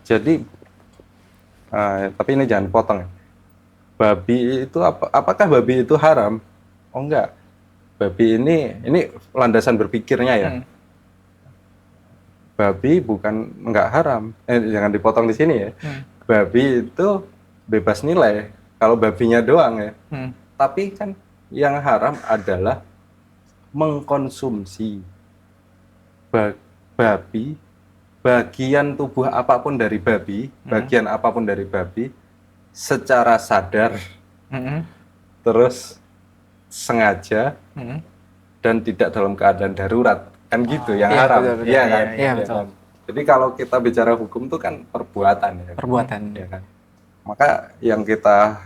Jadi tapi ini jangan potong ya. Babi itu apakah babi itu haram? Oh enggak. Babi ini landasan berpikirnya ya. Babi bukan enggak haram. Jangan dipotong di sini ya. Babi itu bebas nilai kalau babinya doang ya. Tapi kan yang haram adalah mengkonsumsi babi, bagian tubuh apapun dari babi, bagian apapun dari babi secara sadar, terus sengaja dan tidak dalam keadaan darurat, kan gitu yang haram. Iya kan? Iya betul. Jadi kalau kita bicara hukum itu kan perbuatan ya. Perbuatan. Ya kan? Maka yang kita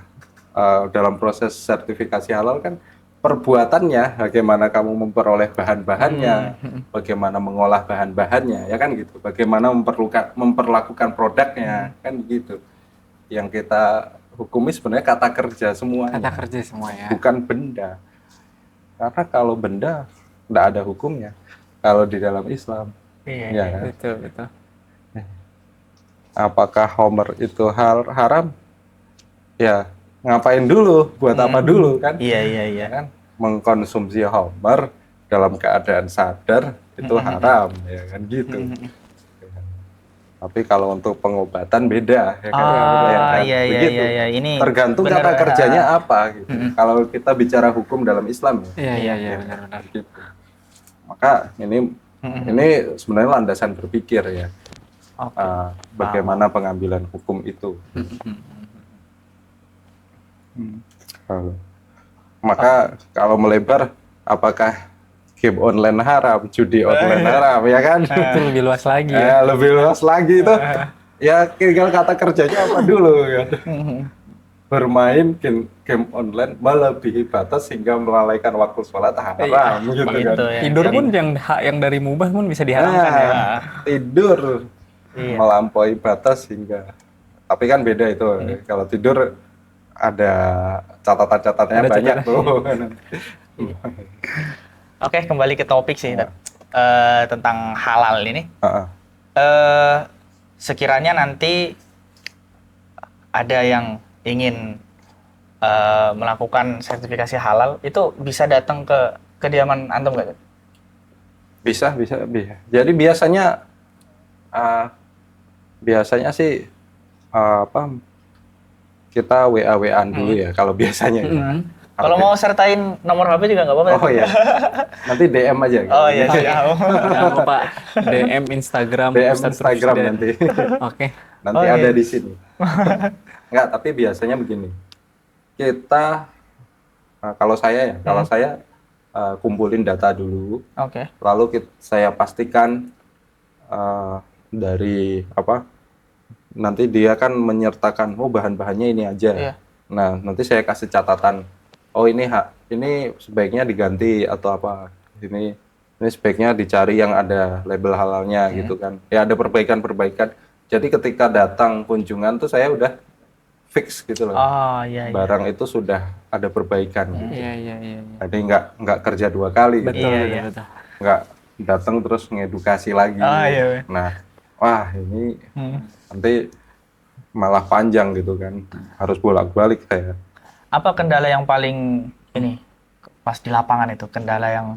dalam proses sertifikasi halal kan perbuatannya, bagaimana kamu memperoleh bahan-bahannya, bagaimana mengolah bahan-bahannya, ya kan gitu. Bagaimana memperlakukan produknya, kan gitu. Yang kita hukumi sebenarnya kata kerja semua. Kata kerja semua ya. Bukan benda. Karena kalau benda tidak ada hukumnya. Kalau di dalam Islam. Iya, Ya kan? Betul. Apakah Homer itu haram? Ya, ngapain dulu? Buat apa dulu kan? Iya. Kan? Mengkonsumsi Homer dalam keadaan sadar itu haram, ya kan gitu. Tapi kalau untuk pengobatan beda, ya kan? Iya. Ini tergantung bener, kata kerjanya apa gitu. Kalau kita bicara hukum dalam Islam ya. Iya, benar. Gitu. Maka ini sebenarnya landasan berpikir ya. Bagaimana pengambilan hukum itu. Maka kalau melebar, apakah game online haram, judi online haram, ya kan? Itu lebih luas lagi ya. Lebih luas lagi itu. Ya tinggal kata kerjanya apa dulu ya. Bermain game online melebihi batas hingga melalaikan waktu sholat haram gitu kan. Ya. Tidur pun yang dari mubah pun bisa diharamkan ya. Tidur melampaui batas hingga. Tapi kan beda itu. Kalau tidur ada catatan-catatannya banyak tuh. Oke, kembali ke topik sih tentang halal ini. Sekiranya nanti ada yang ingin melakukan sertifikasi halal itu bisa datang ke kediaman antum nggak? Bisa. Jadi biasanya sih apa kita WA-WA-an dulu ya kalau biasanya ya. Kalau mau sertain nomor HP juga nggak apa-apa. Oh iya. Nanti DM aja. Oh iya, siap. Jangan lupa DM Instagram DM Ustadz Instagram Rusdan. nanti. Oke. Nanti Oh, ada iya. di sini. Enggak, tapi biasanya begini. Kita kalau saya kumpulin data dulu, Oke. lalu saya pastikan dari apa? Nanti dia kan menyertakan bahan-bahannya ini aja. Iya. Nah, nanti saya kasih catatan. Oh ini sebaiknya diganti atau apa? Ini sebaiknya dicari yang ada label halalnya gitu kan. Ya ada perbaikan-perbaikan. Jadi ketika datang kunjungan tuh saya udah fix gitu loh. Oh iya. Barang itu sudah ada perbaikan. Gitu. Iya. Jadi nggak kerja 2 kali gitu. Betul. Nggak datang terus ngedukasi lagi. Oh iya. Nah, wah ini nanti malah panjang gitu kan. Harus bolak-balik saya. Apa kendala yang paling ini pas di lapangan itu? Kendala yang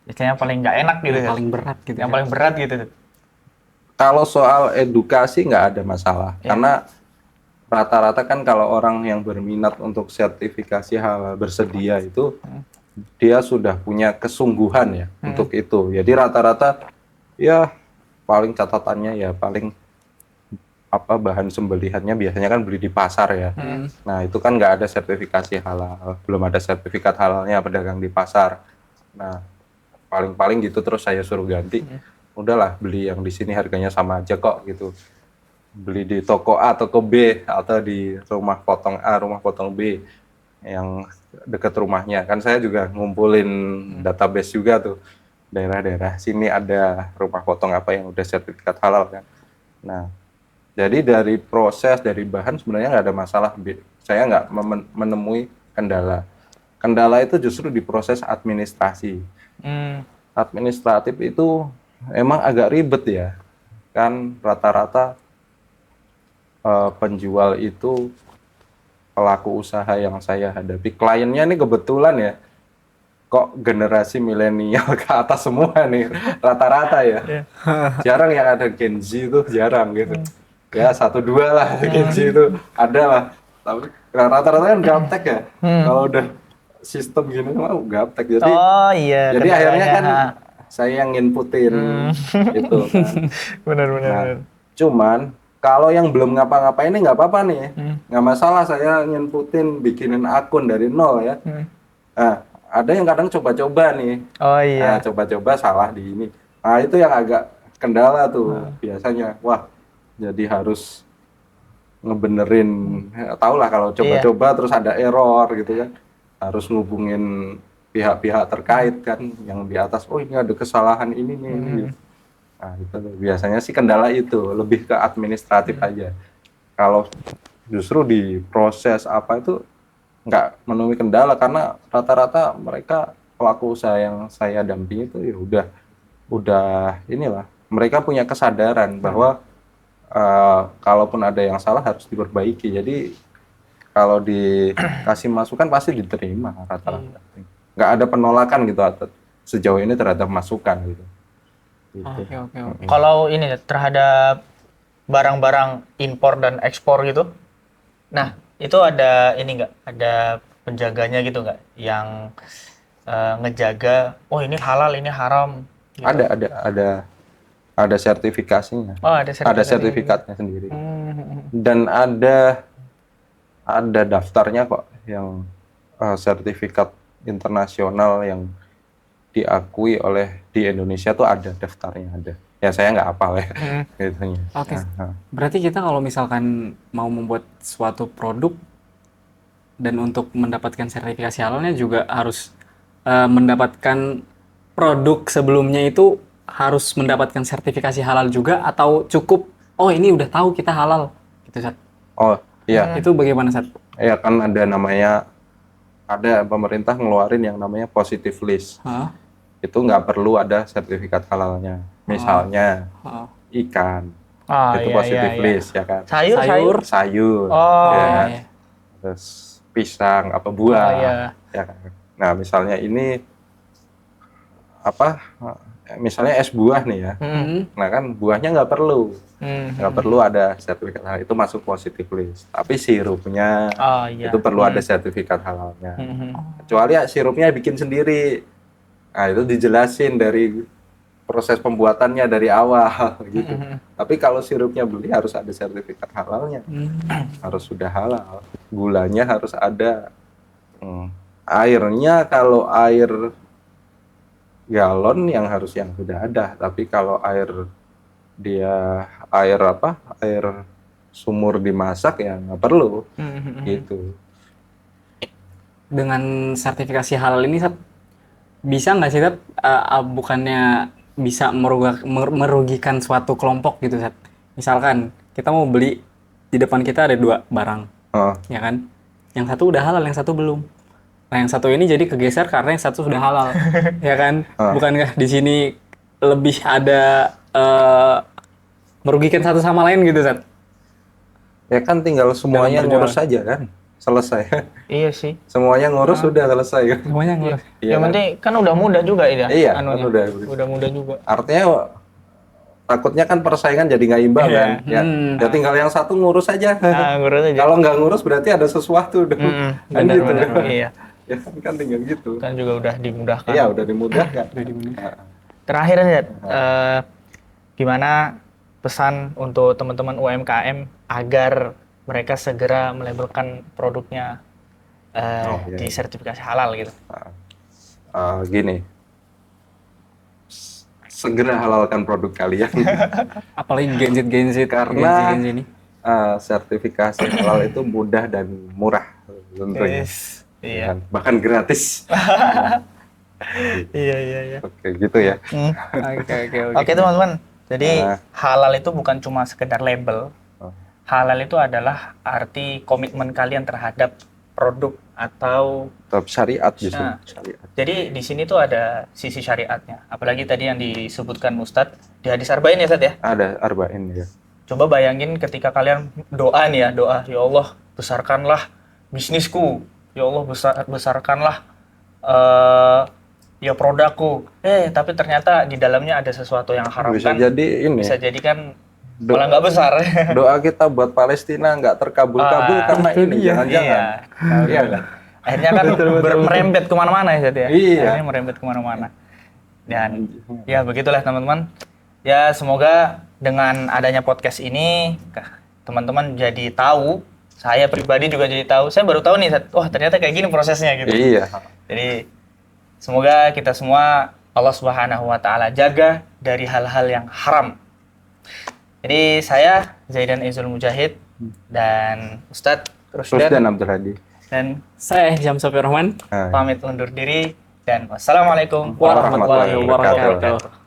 istilahnya paling nggak enak gitu? Yang paling berat gitu. Yang paling berat gitu? Kalau soal edukasi nggak ada masalah. Karena rata-rata kan kalau orang yang berminat untuk sertifikasi halal bersedia itu dia sudah punya kesungguhan ya untuk itu. Jadi rata-rata ya paling catatannya ya paling bahan sembelihannya biasanya kan beli di pasar ya. Nah itu kan nggak ada sertifikasi halal, belum ada sertifikat halalnya pedagang di pasar. Nah paling gitu terus saya suruh ganti. Udahlah beli yang di sini harganya sama aja kok gitu. Beli di toko A, toko B atau di rumah potong A, rumah potong B yang dekat rumahnya. Kan saya juga ngumpulin database juga tuh daerah-daerah sini ada rumah potong apa yang udah sertifikat halal kan. Nah jadi dari proses, dari bahan sebenarnya nggak ada masalah. Saya nggak menemui kendala. Kendala itu justru di proses administrasi. Administratif itu emang agak ribet ya. Kan rata-rata penjual itu pelaku usaha yang saya hadapi. Kliennya ini kebetulan ya, kok generasi milenial ke atas semua nih, rata-rata ya. Jarang yang ada Gen Z itu, jarang gitu. Ya 1-2 lah Gen Z itu ada lah, tapi rata-rata kan gaptek ya. Kalau udah sistem gini mau gaptek, jadi Oh iya. jadi akhirnya kan kendalanya. saya yang nginputin gitu kan. Benar. Nah, cuman kalau yang belum ngapa-ngapain ini nggak apa-apa nih, nggak masalah saya nginputin bikinin akun dari nol ya. Nah, ada yang kadang coba-coba nih. Oh iya. Nah, coba-coba salah di ini. Nah, itu yang agak kendala tuh biasanya. Wah, jadi harus ngebenerin, tau lah kalau coba-coba terus ada error gitu kan, harus ngubungin pihak-pihak terkait kan, yang di atas, oh ini ada kesalahan ini nih. Gitu. Nah itu biasanya sih kendala itu, lebih ke administratif aja. Kalau justru di proses apa itu nggak menemui kendala, karena rata-rata mereka pelaku usaha yang saya dampingi itu ya udah inilah, mereka punya kesadaran bahwa kalaupun ada yang salah harus diperbaiki. Jadi kalau dikasih masukan pasti diterima rata-rata. Nggak ada penolakan gitu sejauh ini terhadap masukan gitu. Oke. Kalau ini terhadap barang-barang impor dan ekspor gitu, nah itu ada ini nggak? Ada penjaganya gitu nggak? Yang ngejaga, oh ini halal, ini haram. Gitu. Ada sertifikasinya. Oh, ada sertifikatnya sendiri. Dan ada daftarnya kok yang sertifikat internasional yang diakui di Indonesia tuh ada daftarnya, ada. Ya saya nggak hafal ya. Gitu. Oke. Berarti kita kalau misalkan mau membuat suatu produk dan untuk mendapatkan sertifikasi halalnya juga harus mendapatkan produk sebelumnya itu harus mendapatkan sertifikasi halal juga, atau cukup oh ini udah tahu kita halal gitu, Sat? Oh iya. Itu bagaimana, Sat? Ya kan ada pemerintah ngeluarin yang namanya positive list. Itu nggak perlu ada sertifikat halalnya. Misalnya ikan, itu positive list ya kan. Sayur. Sayur. Oh. Ya. Terus pisang, apa buah. Oh, iya. Ya kan? Nah, misalnya ini apa? Misalnya es buah nih ya. Nah kan buahnya nggak perlu ada sertifikat halal, itu masuk positive list. Tapi sirupnya itu perlu ada sertifikat halalnya. Kecuali ya sirupnya bikin sendiri. Nah itu dijelasin dari proses pembuatannya dari awal gitu. Tapi kalau sirupnya beli harus ada sertifikat halalnya. Harus sudah halal. Gulanya harus ada. Airnya kalau air galon yang sudah ada, tapi kalau air sumur dimasak ya nggak perlu gitu. Dengan sertifikasi halal ini bisa nggak sih bukannya bisa merugikan suatu kelompok gitu Sat? Misalkan kita mau beli, di depan kita ada 2 barang, ya kan? Yang satu udah halal, yang satu belum. Nah, yang satu ini jadi kegeser karena yang satu sudah halal, ya kan? Bukankah di sini lebih ada merugikan satu sama lain gitu, Sat? Ya kan tinggal semuanya ngurus saja kan, selesai. Iya sih. Semuanya ngurus sudah selesai kan. Semuanya ngurus. Yang penting kan udah mudah juga ya. Iya, kan udah mudah juga. Artinya takutnya kan persaingan jadi nggak imbang kan. Ya tinggal yang satu ngurus aja. Ngurus aja. Kalau nggak ngurus berarti ada sesuatu dong. Kan gitu. Iya. Ya kan tinggal gitu. Kan juga udah dimudahkan. Iya, udah dimudahkan. Terakhir Zat, gimana pesan untuk teman-teman UMKM agar mereka segera melabelkan produknya di sertifikasi halal gitu? Gini, segera halalkan produk kalian. Apalagi Gen Z karena Gen Z ini. Sertifikasi halal itu mudah dan murah tentunya. Iya. Bahkan gratis. Iya. Oke, gitu ya. Oke teman-teman. Jadi halal itu bukan cuma sekedar label. Halal itu adalah arti komitmen kalian terhadap produk atau syariat justru. Syariat. Jadi di sini tuh ada sisi syariatnya. Apalagi tadi yang disebutkan Ustadz di hadis Arba'in ya Ustadz ya? Ada Arba'in ya. Coba bayangin ketika kalian doa nih ya, doa, ya Allah besarkanlah bisnisku, ya Allah besarkanlah ya produkku. Tapi ternyata di dalamnya ada sesuatu yang haram. Bisa jadi ini. Bisa jadi kan malah nggak besar. Doa kita buat Palestina nggak terkabul-kabul karena ini jangan-jangan. Iya kan? Akhirnya kan merembet kemana-mana ya, Zat ya. Iya. Akhirnya merembet kemana-mana. Dan ya begitulah teman-teman. Ya semoga dengan adanya podcast ini teman-teman jadi tahu. Saya pribadi juga jadi tahu. Saya baru tahu nih, Zat, wah ternyata kayak gini prosesnya gitu. Iya. Jadi semoga kita semua Allah Subhanahu wa taala jaga dari hal-hal yang haram. Jadi saya Zaidan Izul Mujahid dan Ustadz Rusdan Abdul Hadi dan saya Jam Sopir Rahman pamit undur diri dan wassalamualaikum warahmatullahi wabarakatuh.